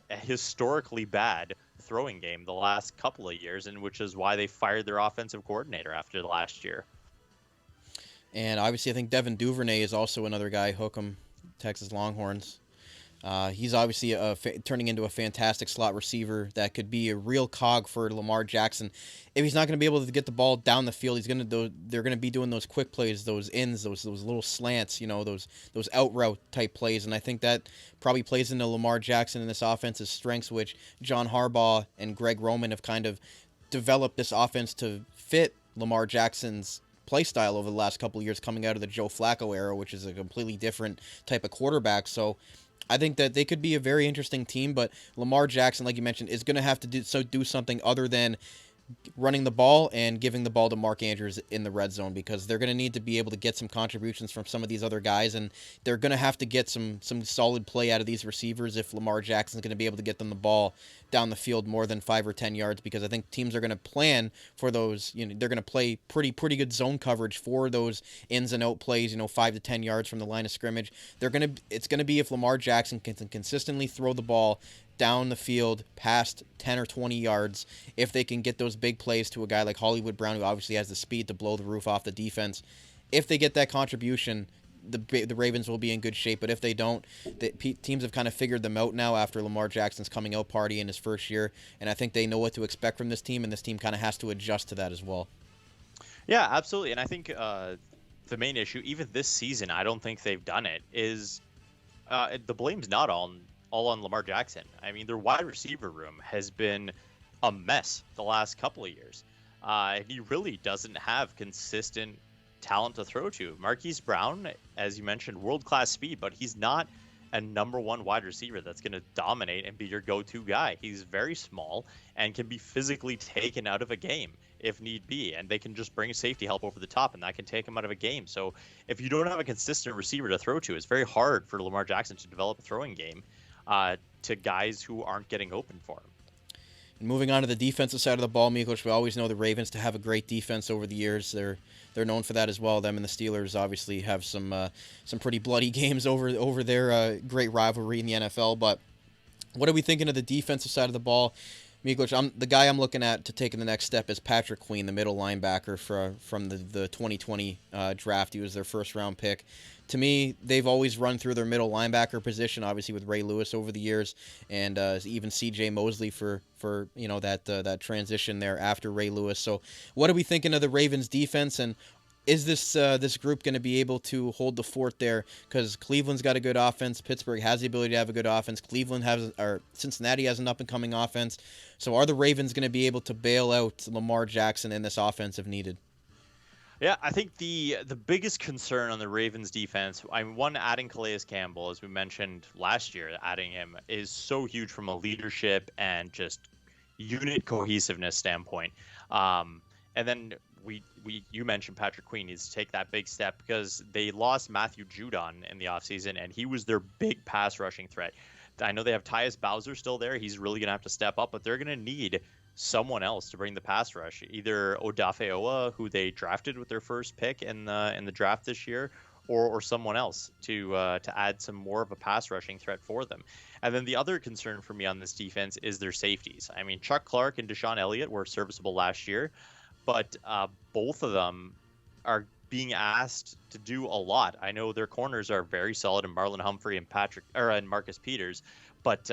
a historically bad throwing game the last couple of years, and which is why they fired their offensive coordinator after the last year. And obviously I think Devin Duvernay is also another guy, Hook'em, Texas Longhorns. He's obviously turning into a fantastic slot receiver that could be a real cog for Lamar Jackson. If he's not going to be able to get the ball down the field, they're going to be doing those quick plays, those ins, those little slants, those out route type plays. And I think that probably plays into Lamar Jackson and this offense's strengths, which John Harbaugh and Greg Roman have kind of developed this offense to fit Lamar Jackson's play style over the last couple of years, coming out of the Joe Flacco era, which is a completely different type of quarterback. So I think that they could be a very interesting team, but Lamar Jackson, like you mentioned, is going to have to do something other than running the ball and giving the ball to Mark Andrews in the red zone, because they're going to need to be able to get some contributions from some of these other guys, and they're going to have to get some solid play out of these receivers if Lamar Jackson's going to be able to get them the ball down the field more than 5 or 10 yards, because I think teams are going to plan for those, they're going to play pretty good zone coverage for those ins and out plays, 5 to 10 yards from the line of scrimmage. It's going to be if Lamar Jackson can consistently throw the ball down the field past 10 or 20 yards, if they can get those big plays to a guy like Hollywood Brown, who obviously has the speed to blow the roof off the defense. If they get that contribution, the Ravens will be in good shape. But if they don't, teams have kind of figured them out now after Lamar Jackson's coming out party in his first year, and I think they know what to expect from this team, and this team kind of has to adjust to that as well. Yeah, absolutely. And I think the main issue, even this season, I don't think they've done it, is the blame's not all on Lamar Jackson. I mean, their wide receiver room has been a mess the last couple of years. He really doesn't have consistent talent to throw to. Marquise Brown, as you mentioned, world-class speed, but he's not a number one wide receiver that's going to dominate and be your go-to guy. He's very small and can be physically taken out of a game if need be, and they can just bring safety help over the top, and that can take him out of a game. So if you don't have a consistent receiver to throw to, it's very hard for Lamar Jackson to develop a throwing game to guys who aren't getting open for him. And moving on to the defensive side of the ball, Miklos, we always know the Ravens to have a great defense over the years. They're known for that as well. Them and the Steelers obviously have some pretty bloody games over their great rivalry in the NFL. But what are we thinking of the defensive side of the ball? Miklos, the guy I'm looking at to take the next step is Patrick Queen, the middle linebacker from the 2020 draft. He was their first-round pick. To me, they've always run through their middle linebacker position, obviously with Ray Lewis over the years, and even C.J. Mosley for that transition there after Ray Lewis. So, what are we thinking of the Ravens' defense, and is this group going to be able to hold the fort there? Because Cleveland's got a good offense, Pittsburgh has the ability to have a good offense, Cincinnati has an up-and-coming offense. So, are the Ravens going to be able to bail out Lamar Jackson in this offense if needed? Yeah, I think the biggest concern on the Ravens defense, adding Calais Campbell, as we mentioned last year, adding him is so huge from a leadership and just unit cohesiveness standpoint. And then you mentioned Patrick Queen needs to take that big step because they lost Matthew Judon in the offseason, and he was their big pass rushing threat. I know they have Tyus Bowser still there. He's really going to have to step up, but they're going to need someone else to bring the pass rush, either Odafe-Owa, who they drafted with their first pick in the draft this year, or someone else to add some more of a pass rushing threat for them. And then the other concern for me on this defense is their safeties. I mean, Chuck Clark and Deshaun Elliott were serviceable last year, but both of them are being asked to do a lot. I know their corners are very solid in Marlon Humphrey and Marcus Peters, but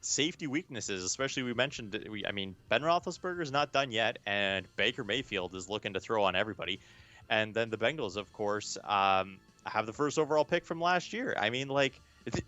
safety weaknesses, especially Ben Roethlisberger is not done yet, and Baker Mayfield is looking to throw on everybody. And then the Bengals, of course, have the first overall pick from last year. I mean,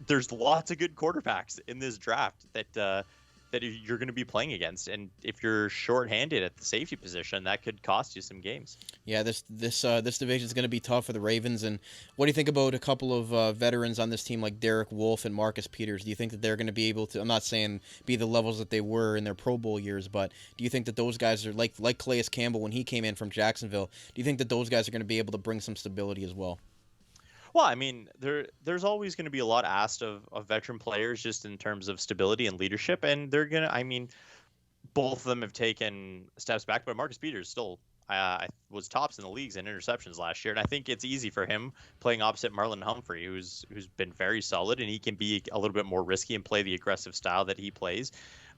there's lots of good quarterbacks in this draft that you're going to be playing against, and if you're shorthanded at the safety position, that could cost you some games. Yeah, this division is going to be tough for the Ravens. And what do you think about a couple of veterans on this team like Derek Wolfe and Marcus Peters? Do you think that they're going to be able to? I'm not saying be the levels that they were in their Pro Bowl years, but do you think that those guys are like Calais Campbell when he came in from Jacksonville? Do you think that those guys are going to be able to bring some stability as well? Well, I mean, there's always going to be a lot asked of veteran players just in terms of stability and leadership, and both of them have taken steps back, but Marcus Peters still was tops in the leagues in interceptions last year, and I think it's easy for him playing opposite Marlon Humphrey, who's been very solid, and he can be a little bit more risky and play the aggressive style that he plays.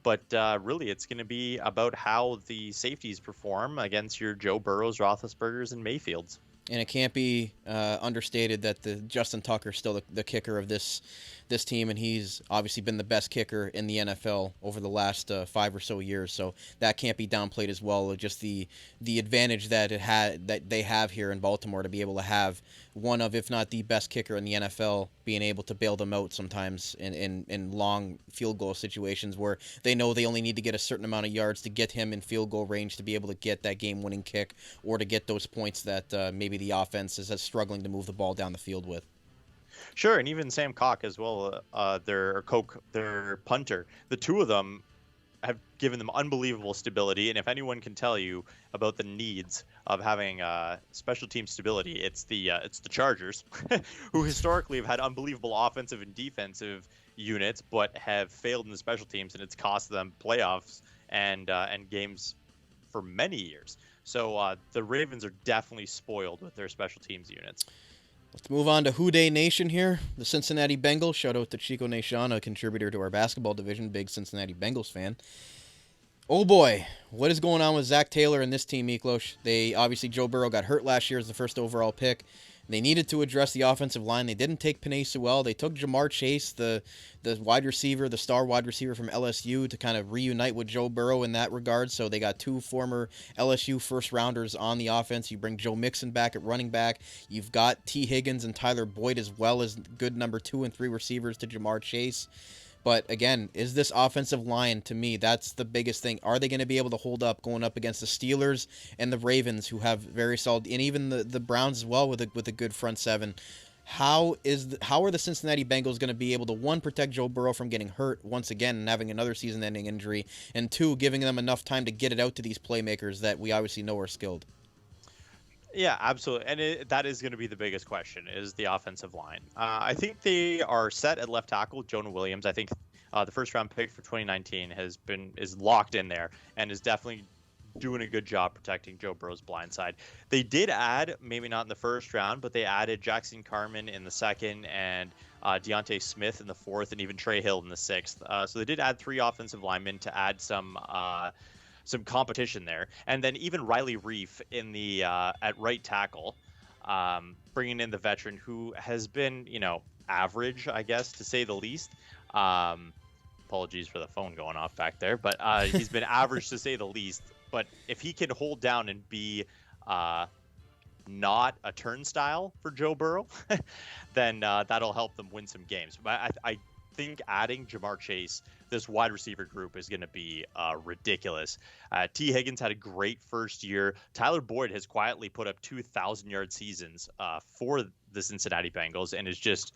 But really, it's going to be about how the safeties perform against your Joe Burrows, Roethlisbergers, and Mayfields. And it can't be understated that Justin Tucker is still the kicker of this team, and he's obviously been the best kicker in the NFL over the last 5 or so years. So that can't be downplayed as well. Just the advantage that they have here in Baltimore to be able to have one of, if not the best kicker in the NFL, being able to bail them out sometimes in long field goal situations where they know they only need to get a certain amount of yards to get him in field goal range to be able to get that game-winning kick or to get those points that maybe the offense is struggling to move the ball down the field with. Sure, and even Sam Cock as well, their punter. The two of them have given them unbelievable stability, and if anyone can tell you about the needs of having special team stability, it's the Chargers, who historically have had unbelievable offensive and defensive units, but have failed in the special teams, and it's cost them playoffs and games for many years. So the Ravens are definitely spoiled with their special teams units. Let's move on to Who Dey Nation here. The Cincinnati Bengals. Shout out to Chico Nation, a contributor to our basketball division, big Cincinnati Bengals fan. Oh boy, what is going on with Zach Taylor and this team, Miklos? Joe Burrow got hurt last year as the first overall pick. They needed to address the offensive line. They didn't take Penei Sewell. They took Jamar Chase, the wide receiver, the star wide receiver from LSU, to kind of reunite with Joe Burrow in that regard. So they got 2 former LSU first-rounders on the offense. You bring Joe Mixon back at running back. You've got T. Higgins and Tyler Boyd as well as good number 2 and 3 receivers to Jamar Chase. But again, is this offensive line, to me, that's the biggest thing. Are they going to be able to hold up going up against the Steelers and the Ravens, who have very solid, and even the Browns as well with a good front seven? How are the Cincinnati Bengals going to be able to, one, protect Joe Burrow from getting hurt once again and having another season-ending injury, and two, giving them enough time to get it out to these playmakers that we obviously know are skilled? Yeah, absolutely. And that is going to be the biggest question, is the offensive line. I think they are set at left tackle. Jonah Williams, I think the first-round pick for 2019 is locked in there and is definitely doing a good job protecting Joe Burrow's blind side. They did add, maybe not in the first round, but they added Jackson Carman in the second and Deontay Smith in the fourth and even Trey Hill in the sixth. So they did add 3 offensive linemen to add some competition there, and then even Riley Reif in the at right tackle, bringing in the veteran who has been average, I guess, to say the least. Apologies for the phone going off back there, but he's been average to say the least. But if he can hold down and be not a turnstile for Joe Burrow, then that'll help them win some games. But I think adding Jamar Chase, this wide receiver group, is going to be ridiculous. T. Higgins had a great first year. Tyler Boyd has quietly put up 2,000-yard seasons for the Cincinnati Bengals and has just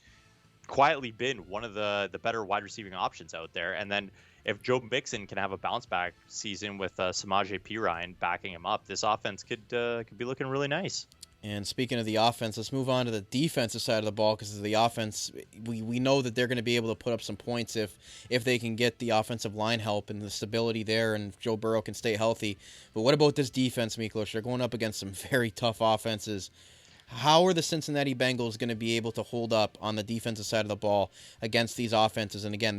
quietly been one of the better wide receiving options out there. And then if Joe Mixon can have a bounce back season with Samaje Perine backing him up, this offense could be looking really nice. And speaking of the offense, let's move on to the defensive side of the ball, because the offense, we know that they're going to be able to put up some points if they can get the offensive line help and the stability there, and if Joe Burrow can stay healthy. But what about this defense, Miklos? They're going up against some very tough offenses. How are the Cincinnati Bengals going to be able to hold up on the defensive side of the ball against these offenses? And again,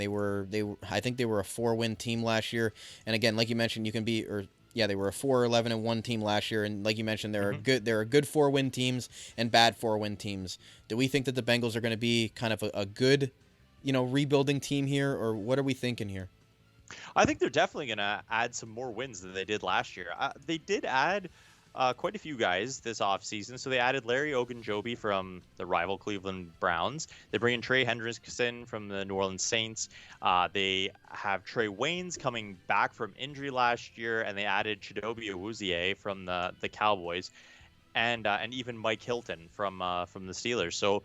I think they were a 4-win team last year. And again, like you mentioned, they were a 4-11-1 team last year, and like you mentioned, there are good 4-win teams and bad 4-win teams. Do we think that the Bengals are going to be kind of a good, rebuilding team here, or what are we thinking here? I think they're definitely going to add some more wins than they did last year. They did add quite a few guys this offseason. So they added Larry Ogunjobi from the rival Cleveland Browns. They bring in Trey Hendrickson from the New Orleans Saints. They have Trey Waynes coming back from injury last year, and they added Chidobe Awuzie from the Cowboys, and even Mike Hilton from the Steelers. So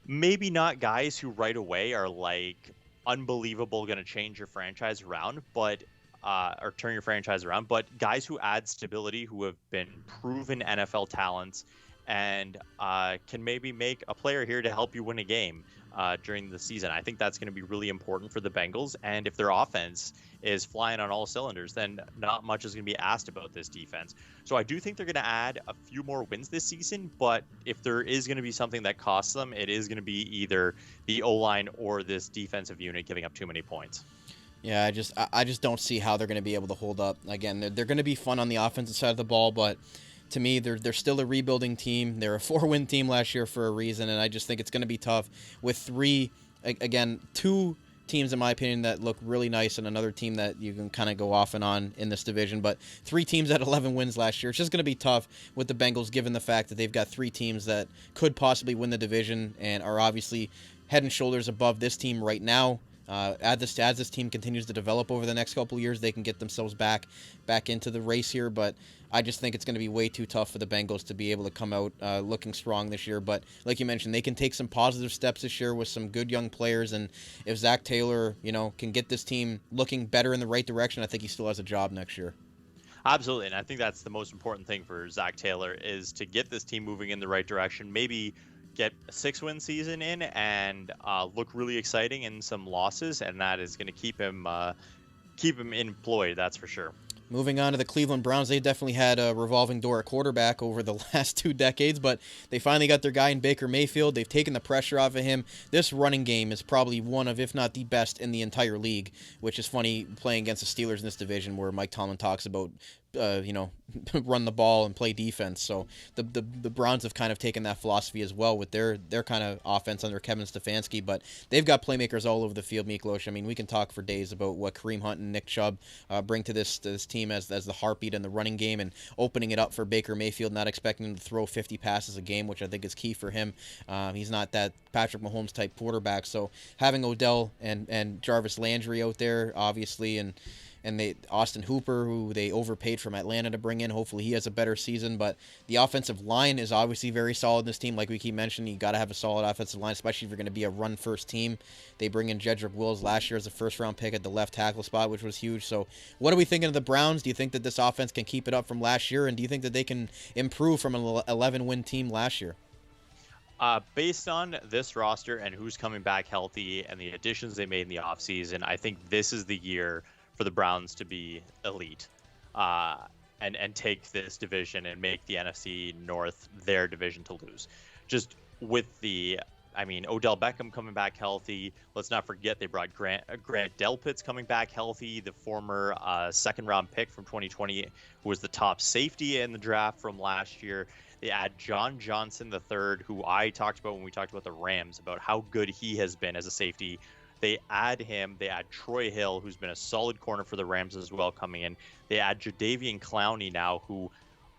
maybe not guys who right away are like unbelievable, going to change your franchise around, but or turn your franchise around, but guys who add stability, who have been proven NFL talents, and can maybe make a player here to help you win a game during the season. I think that's going to be really important for the Bengals, and if their offense is flying on all cylinders, then not much is going to be asked about this defense. So I do think they're going to add a few more wins this season, but if there is going to be something that costs them, it is going to be either the O-line or this defensive unit giving up too many points. Yeah, I just don't see how they're going to be able to hold up. Again, they're going to be fun on the offensive side of the ball, but to me, they're still a rebuilding team. They're a 4-win team last year for a reason, and I just think it's going to be tough with two teams, in my opinion, that look really nice, and another team that you can kind of go off and on in this division. But 3 teams at 11 wins last year. It's just going to be tough with the Bengals, given the fact that they've got 3 teams that could possibly win the division and are obviously head and shoulders above this team right now. As this team continues to develop over the next couple of years, they can get themselves back into the race here. But I just think it's going to be way too tough for the Bengals to be able to come out looking strong this year. But like you mentioned, they can take some positive steps this year with some good young players. And if Zach Taylor, can get this team looking better in the right direction, I think he still has a job next year. Absolutely, and I think that's the most important thing for Zach Taylor, is to get this team moving in the right direction. Maybe get a 6-win season in and look really exciting in some losses, and that is going to keep him employed, that's for sure. Moving on to the Cleveland Browns, they definitely had a revolving door at quarterback over the last 2 decades, but they finally got their guy in Baker Mayfield. They've taken the pressure off of him. This running game is probably one of, if not the best in the entire league, which is funny playing against the Steelers in this division, where Mike Tomlin talks about run the ball and play defense. So the Browns have kind of taken that philosophy as well with their kind of offense under Kevin Stefanski, but they've got playmakers all over the field, Miklos. I mean, we can talk for days about what Kareem Hunt and Nick Chubb bring to this team as the heartbeat in the running game and opening it up for Baker Mayfield, not expecting him to throw 50 passes a game, which I think is key for him. He's not that Patrick Mahomes type quarterback, so having Odell and Jarvis Landry out there, obviously, and Austin Hooper, who they overpaid from Atlanta to bring in. Hopefully he has a better season. But the offensive line is obviously very solid in this team. Like we keep mentioning, you got to have a solid offensive line, especially if you're going to be a run-first team. They bring in Jedrick Wills last year as a first-round pick at the left tackle spot, which was huge. So what are we thinking of the Browns? Do you think that this offense can keep it up from last year? And do you think that they can improve from an 11-win team last year? Based on this roster and who's coming back healthy and the additions they made in the offseason, I think this is the year for the Browns to be elite and take this division and make the NFC North their division to lose. Just with Odell Beckham coming back healthy. Let's not forget they brought Grant Delpit's coming back healthy, the former second-round pick from 2020, who was the top safety in the draft from last year. They add John Johnson III, who I talked about when we talked about the Rams, about how good he has been as a safety. They add him. They add Troy Hill, who's been a solid corner for the Rams as well, coming in. They add Jadeveon Clowney now, who,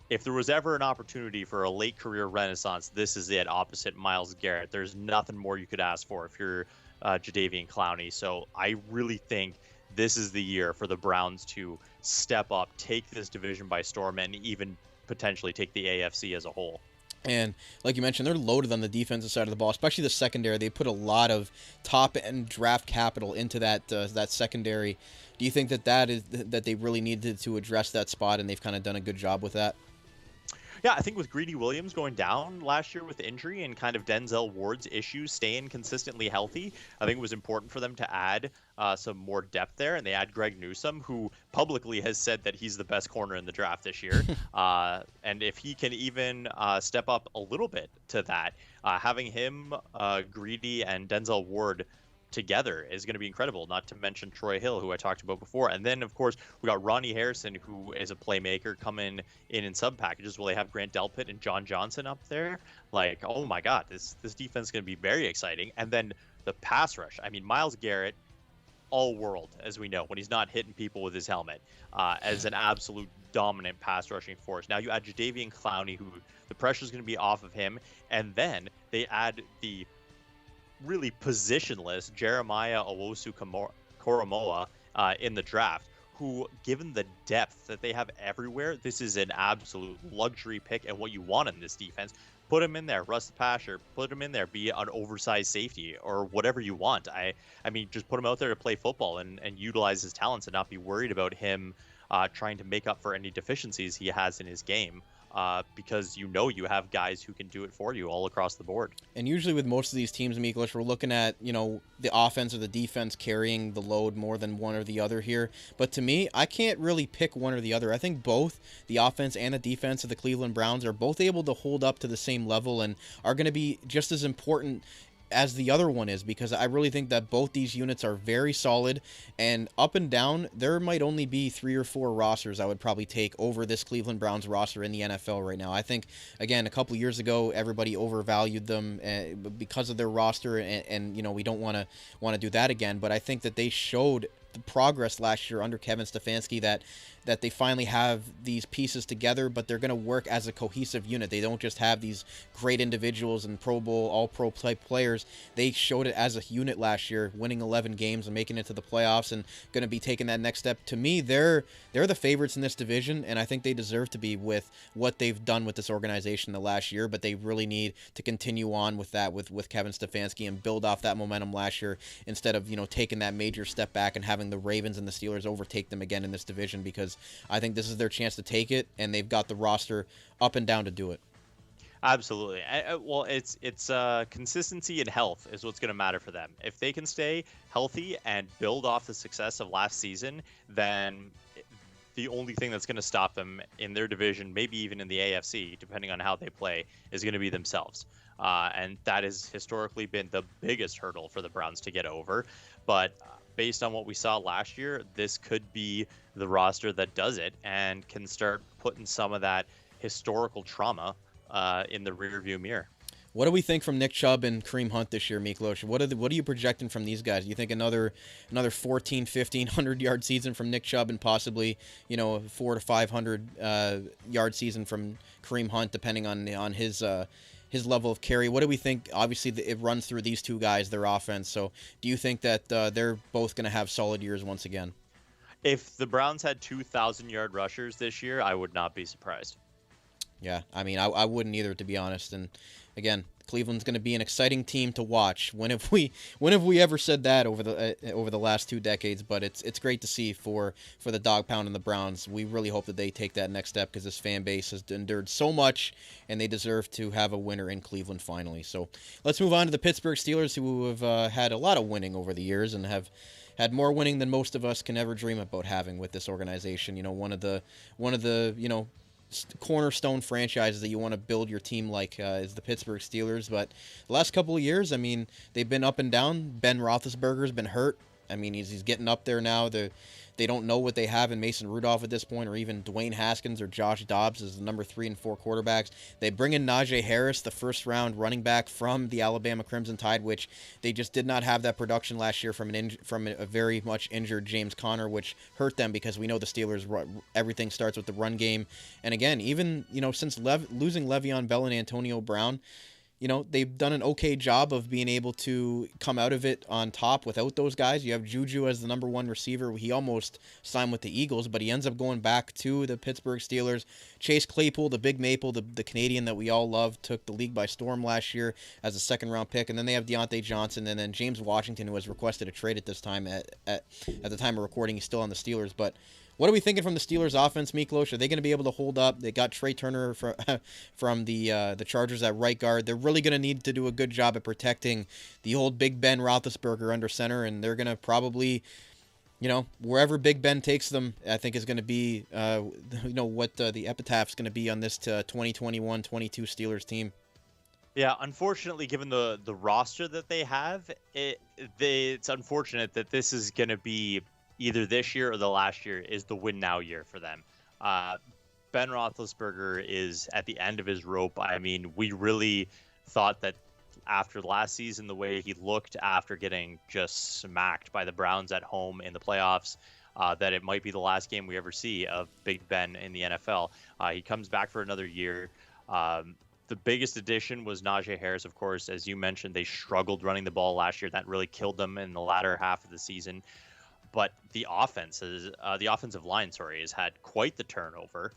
if there was ever an opportunity for a late career renaissance, this is it, opposite Myles Garrett. There's nothing more you could ask for if you're Jadeveon Clowney. So I really think this is the year for the Browns to step up, take this division by storm, and even potentially take the AFC as a whole. And like you mentioned, they're loaded on the defensive side of the ball, especially the secondary. They put a lot of top-end draft capital into that secondary. Do you think that they really needed to address that spot, and they've kind of done a good job with that? Yeah, I think with Greedy Williams going down last year with injury and kind of Denzel Ward's issues staying consistently healthy, I think it was important for them to add some more depth there. And they add Greg Newsome, who publicly has said that he's the best corner in the draft this year. And if he can even step up a little bit to that, having him, Greedy, and Denzel Ward together is going to be incredible, not to mention Troy Hill, who I talked about before. And then, of course, we got Ronnie Harrison, who is a playmaker, coming in sub packages. Will they have Grant Delpit and John Johnson up there? Like, oh my God, this defense is going to be very exciting. And then the pass rush. I mean, Myles Garrett, all world, as we know, when he's not hitting people with his helmet, as an absolute dominant pass rushing force. Now you add Jadeveon Clowney, who the pressure is going to be off of him. And then they add the really positionless Jeremiah Owusu-Koramoah in the draft, who, given the depth that they have everywhere, this is an absolute luxury pick and what you want in this defense. Put him in there, Russ Pasher, put him in there, be an oversized safety or whatever you want. I mean, just put him out there to play football and utilize his talents and not be worried about him trying to make up for any deficiencies he has in his game. Because you have guys who can do it for you all across the board. And usually with most of these teams, Miklos, we're looking at, the offense or the defense carrying the load more than one or the other here. But to me, I can't really pick one or the other. I think both the offense and the defense of the Cleveland Browns are both able to hold up to the same level and are going to be just as important as the other one is, because I really think that both these units are very solid, and up and down there might only be 3 or 4 rosters I would probably take over this Cleveland Browns roster in the NFL right now. I think, again, a couple years ago everybody overvalued them because of their roster, and we don't want to do that again, but I think that they showed the progress last year under Kevin Stefanski that they finally have these pieces together, but they're going to work as a cohesive unit. They don't just have these great individuals and Pro Bowl, all-pro type players. They showed it as a unit last year, winning 11 games and making it to the playoffs and going to be taking that next step. To me, they're the favorites in this division, and I think they deserve to be with what they've done with this organization the last year, but they really need to continue on with that with Kevin Stefanski and build off that momentum last year instead of, taking that major step back and having the Ravens and the Steelers overtake them again in this division, because I think this is their chance to take it, and they've got the roster up and down to do it. Absolutely. Well, it's consistency and health is what's going to matter for them. If they can stay healthy and build off the success of last season, then the only thing that's going to stop them in their division, maybe even in the AFC, depending on how they play, is going to be themselves. And that has historically been the biggest hurdle for the Browns to get over. But based on what we saw last year, this could be the roster that does it and can start putting some of that historical trauma in the rearview mirror. What do we think from Nick Chubb and Kareem Hunt this year, Miklos? What are you projecting from these guys? Do you think another 14, 15, 100-yard season from Nick Chubb and possibly, 400 to 500 yard season from Kareem Hunt, depending on his level of carry? What do we think? Obviously, it runs through these two guys, their offense. So do you think that they're both going to have solid years once again? If the Browns had 2,000-yard rushers this year, I would not be surprised. Yeah, I mean, I wouldn't either, to be honest. And again, Cleveland's going to be an exciting team to watch. When have we ever said that over the last 2 decades? But it's great to see for the dog pound and the Browns. We really hope that they take that next step because this fan base has endured so much, and they deserve to have a winner in Cleveland finally. So let's move on to the Pittsburgh Steelers, who have had a lot of winning over the years and have had more winning than most of us can ever dream about having with this organization. One of the cornerstone franchises that you want to build your team like is the Pittsburgh Steelers. But the last couple of years, I mean, they've been up and down. Ben Roethlisberger's been hurt. I mean, he's getting up there now. They don't know what they have in Mason Rudolph at this point, or even Dwayne Haskins or Josh Dobbs as the number 3 and 4 quarterbacks. They bring in Najee Harris, the first-round running back from the Alabama Crimson Tide, which they just did not have that production last year from a very much injured James Conner, which hurt them because we know the Steelers, everything starts with the run game. And again, even since losing Le'Veon Bell and Antonio Brown, they've done an okay job of being able to come out of it on top without those guys. You have Juju as the number 1 receiver. He almost signed with the Eagles, but he ends up going back to the Pittsburgh Steelers. Chase Claypool, the Big Maple, the Canadian that we all love, took the league by storm last year as a second-round pick. And then they have Deontay Johnson and then James Washington, who has requested a trade at this time. At the time of recording, he's still on the Steelers. But what are we thinking from the Steelers' offense, Miklos? Are they going to be able to hold up? They got Trey Turner from the Chargers at right guard. They're really going to need to do a good job at protecting the old Big Ben Roethlisberger under center, and they're going to probably, wherever Big Ben takes them, I think is going to be, what the epitaph is going to be on this 2021-22 Steelers team. Yeah, unfortunately, given the roster that they have, it's unfortunate that this is going to be either this year or the last year is the win now year for them. Ben Roethlisberger is at the end of his rope. I mean, we really thought that after last season, the way he looked after getting just smacked by the Browns at home in the playoffs, that it might be the last game we ever see of Big Ben in the NFL. He comes back for another year. The biggest addition was Najee Harris, of course. As you mentioned, they struggled running the ball last year. That really killed them in the latter half of the season. But the offensive line, has had quite the turnover.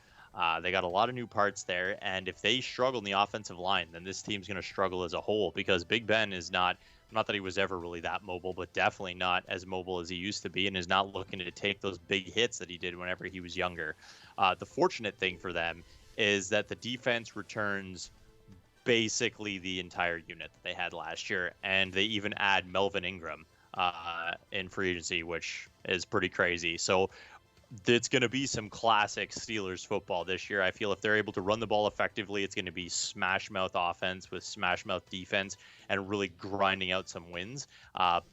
They got a lot of new parts there, and if they struggle in the offensive line, then this team's going to struggle as a whole because Big Ben is not that he was ever really that mobile, but definitely not as mobile as he used to be, and is not looking to take those big hits that he did whenever he was younger. The fortunate thing for them is that the defense returns basically the entire unit that they had last year, and they even add Melvin Ingram in free agency, which is pretty crazy. So it's going to be some classic Steelers football this year. I feel if they're able to run the ball effectively, it's going to be smash mouth offense with smash mouth defense and really grinding out some wins.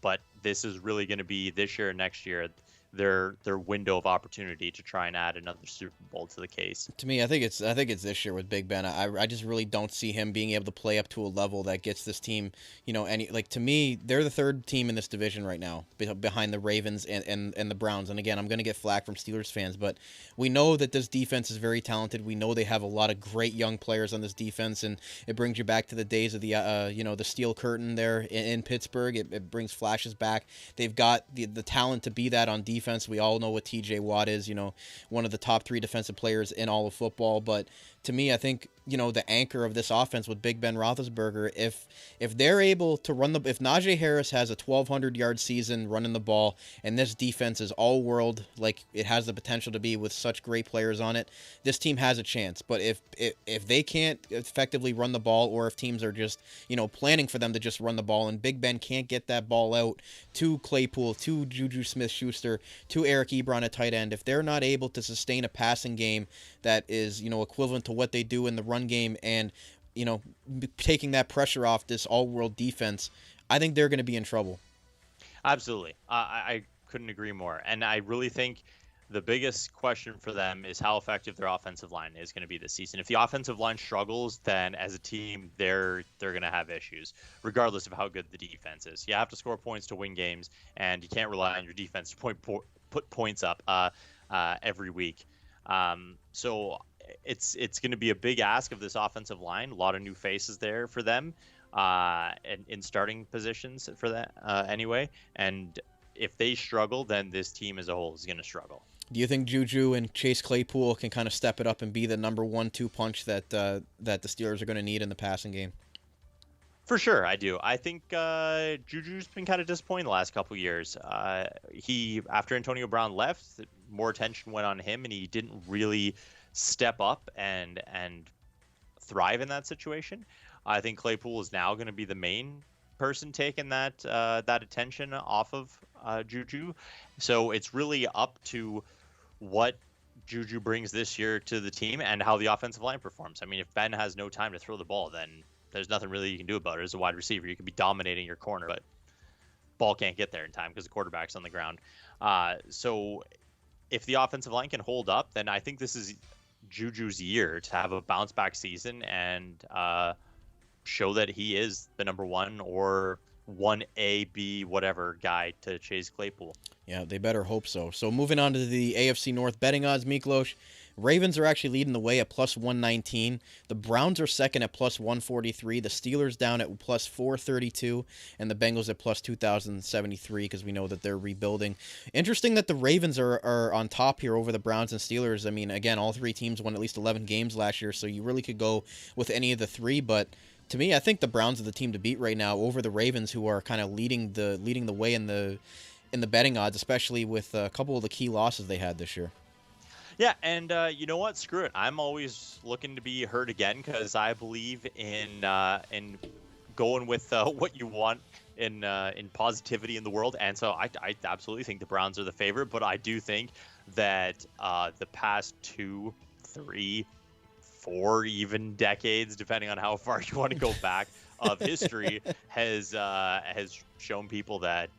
But this is really going to be this year and next year their window of opportunity to try and add another Super Bowl to the case. To me, I think it's this year with Big Ben. I just really don't see him being able to play up to a level that gets this team, to me, they're the 3rd team in this division right now behind the Ravens and the Browns. And again, I'm going to get flack from Steelers fans, but we know that this defense is very talented. We know they have a lot of great young players on this defense, and it brings you back to the days of the the Steel Curtain there in Pittsburgh. It brings flashes back. They've got the talent to be that on defense. We all know what TJ Watt is, one of the top 3 defensive players in all of football. But to me, I think, the anchor of this offense with Big Ben Roethlisberger, if they're able to if Najee Harris has a 1,200-yard season running the ball, and this defense is all world like it has the potential to be with such great players on it, this team has a chance. But if they can't effectively run the ball, or if teams are just, planning for them to just run the ball, and Big Ben can't get that ball out to Claypool, to Juju Smith-Schuster, to Eric Ebron at tight end, if they're not able to sustain a passing game that is, equivalent to what they do in the run game and, taking that pressure off this all-world defense, I think they're going to be in trouble. Absolutely. I couldn't agree more. And I really think the biggest question for them is how effective their offensive line is going to be this season. If the offensive line struggles, then as a team, they're going to have issues, regardless of how good the defense is. You have to score points to win games, and you can't rely on your defense to put points up every week. So it's going to be a big ask of this offensive line. A lot of new faces there for them, and in starting positions for that anyway. And if they struggle, then this team as a whole is going to struggle. Do you think Juju and Chase Claypool can kind of step it up and be the number 1-2 punch that the Steelers are going to need in the passing game? For sure, I do. I think Juju's been kind of disappointing the last couple of years. After Antonio Brown left, more attention went on him, and he didn't really step up and thrive in that situation. I think Claypool is now going to be the main person taking that attention off of Juju. So it's really up to what Juju brings this year to the team and how the offensive line performs. I mean, if Ben has no time to throw the ball, then there's nothing really you can do about it. As a wide receiver, you could be dominating your corner, but ball can't get there in time because the quarterback's on the ground. So if the offensive line can hold up, then I think this is Juju's year to have a bounce back season and show that he is the number 1 or 1A, B, whatever guy to chase Claypool. Yeah, they better hope so. So moving on to the AFC North betting odds, Miklos. Ravens are actually leading the way at plus 119. The Browns are second at plus 143. The Steelers down at plus 432. And the Bengals at plus 2,073 because we know that they're rebuilding. Interesting that the Ravens are on top here over the Browns and Steelers. I mean, again, all three teams won at least 11 games last year, so you really could go with any of the three. But to me, I think the Browns are the team to beat right now over the Ravens, who are kind of leading the way in the betting odds, especially with a couple of the key losses they had this year. Yeah, and you know what? Screw it. I'm always looking to be heard again because I believe in going with what you want in positivity in the world. And so I absolutely think the Browns are the favorite, but I do think that the past 2, 3, 4 even decades, depending on how far you want to go back, of history has shown people that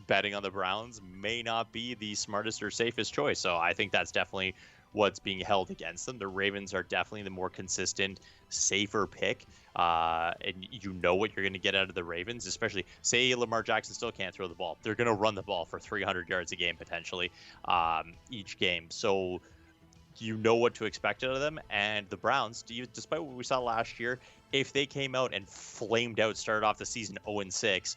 betting on the Browns may not be the smartest or safest choice. So I think that's definitely what's being held against them. The Ravens are definitely the more consistent, safer pick. And you know what you're going to get out of the Ravens, especially say Lamar Jackson still can't throw the ball. They're going to run the ball for 300 yards a game potentially each game. So you know what to expect out of them. And the Browns, despite what we saw last year, if they came out and flamed out, started off the season 0-6,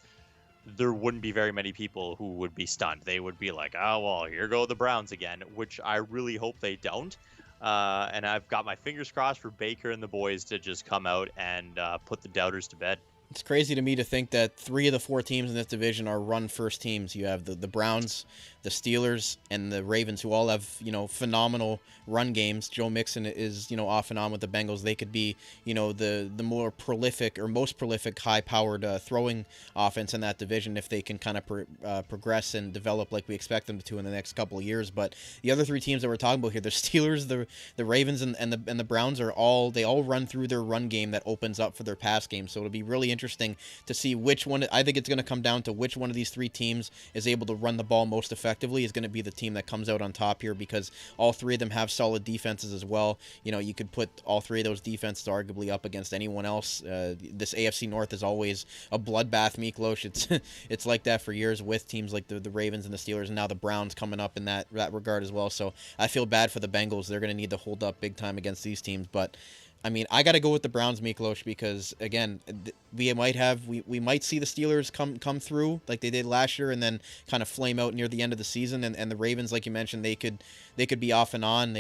there wouldn't be very many people who would be stunned. They would be like, oh, well, here go the Browns again, which I really hope they don't. And I've got my fingers crossed for Baker and the boys to just come out and put the doubters to bed. It's crazy to me to think that 3 of the 4 teams in this division are run-first teams. You have the Browns, the Steelers, and the Ravens, who all have, phenomenal run games. Joe Mixon is, off and on with the Bengals. They could be, the more prolific or most prolific high-powered throwing offense in that division if they can kind of progress and develop like we expect them to in the next couple of years. But the other 3 teams that we're talking about here, the Steelers, the Ravens, and the Browns they all run through their run game that opens up for their pass game. So it'll be really interesting to see which one. I think it's going to come down to which one of these 3 teams is able to run the ball most effectively is going to be the team that comes out on top here, because all 3 of them have solid defenses as well. You could put all 3 of those defenses arguably up against anyone else. This AFC North is always a bloodbath, Miklos. It's like that for years with teams like the Ravens and the Steelers, and now the Browns coming up in that regard as well. So I feel bad for the Bengals. They're going to need to hold up big time against these teams, but I mean, I got to go with the Browns, Miklos, because again, we might see the Steelers come through like they did last year, and then kind of flame out near the end of the season. And the Ravens, like you mentioned, they could be off and on,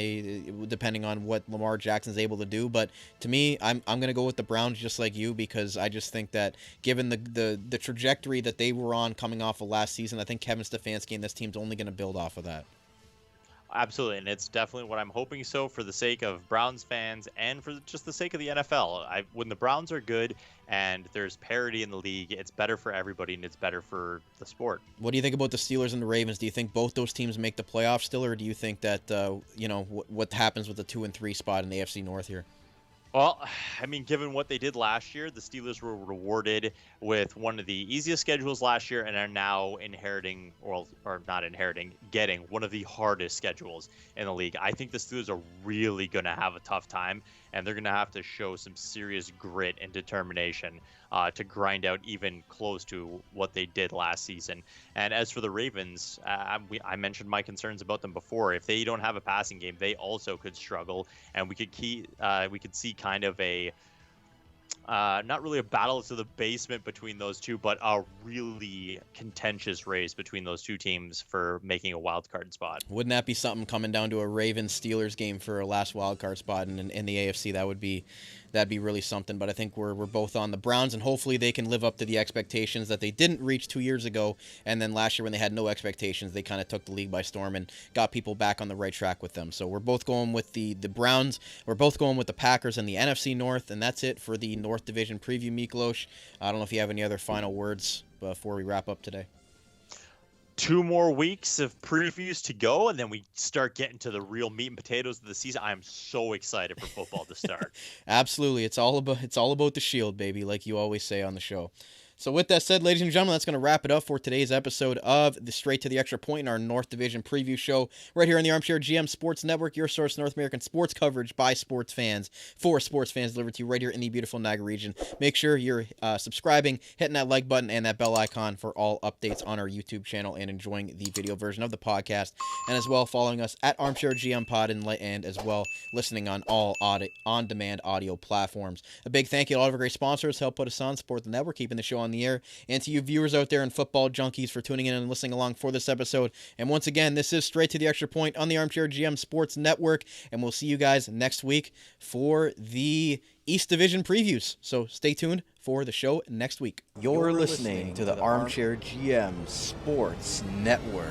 depending on what Lamar Jackson's able to do. But to me, I'm gonna go with the Browns just like you, because I just think that given the trajectory that they were on coming off of last season, I think Kevin Stefanski and this team's only gonna build off of that. Absolutely, and it's definitely what I'm hoping so for the sake of Browns fans and for just the sake of the NFL. When the Browns are good and there's parity in the league, it's better for everybody and it's better for the sport. What do you think about the Steelers and the Ravens? Do you think both those teams make the playoffs still, or do you think that what happens with the 2 and 3 spot in the AFC North here? Well, I mean, given what they did last year, the Steelers were rewarded with one of the easiest schedules last year and are now inheriting, or not inheriting, getting one of the hardest schedules in the league. I think the Steelers are really going to have a tough time, and they're going to have to show some serious grit and determination to grind out even close to what they did last season. And as for the Ravens, I mentioned my concerns about them before. If they don't have a passing game, they also could struggle, and we could see kind of a not really a battle to the basement between those two, but a really contentious race between those two teams for making a wild card spot. Wouldn't that be something, coming down to a Ravens-Steelers game for a last wild card spot in the AFC? That'd be really something. But I think we're both on the Browns, and hopefully they can live up to the expectations that they didn't reach 2 years ago. And then last year, when they had no expectations, they kind of took the league by storm and got people back on the right track with them. So we're both going with the Browns. We're both going with the Packers and the NFC North, and that's it for the North Division preview. Miklos, I don't know if you have any other final words before we wrap up today. 2 more weeks of previews to go, and then we start getting to the real meat and potatoes of the season. I am so excited for football to start. Absolutely. It's all about the shield, baby, like you always say on the show. So with that said, ladies and gentlemen, that's going to wrap it up for today's episode of the Straight to the Extra Point in our North Division preview show right here on the Armchair GM Sports Network, your source North American sports coverage by sports fans for sports fans, delivered to you right here in the beautiful Niagara region. Make sure you're subscribing, hitting that like button and that bell icon for all updates on our YouTube channel and enjoying the video version of the podcast, and as well following us at Armchair GM Pod and as well listening on all on-demand audio platforms. A big thank you to all of our great sponsors who help put us on, support the network, keeping the show on the air, and to you viewers out there and football junkies for tuning in and listening along for this episode. And once again, this is Straight to the Extra Point on the Armchair GM Sports Network, and we'll see you guys next week for the East Division previews. So stay tuned for the show next week. You're listening to the Armchair GM Sports Network.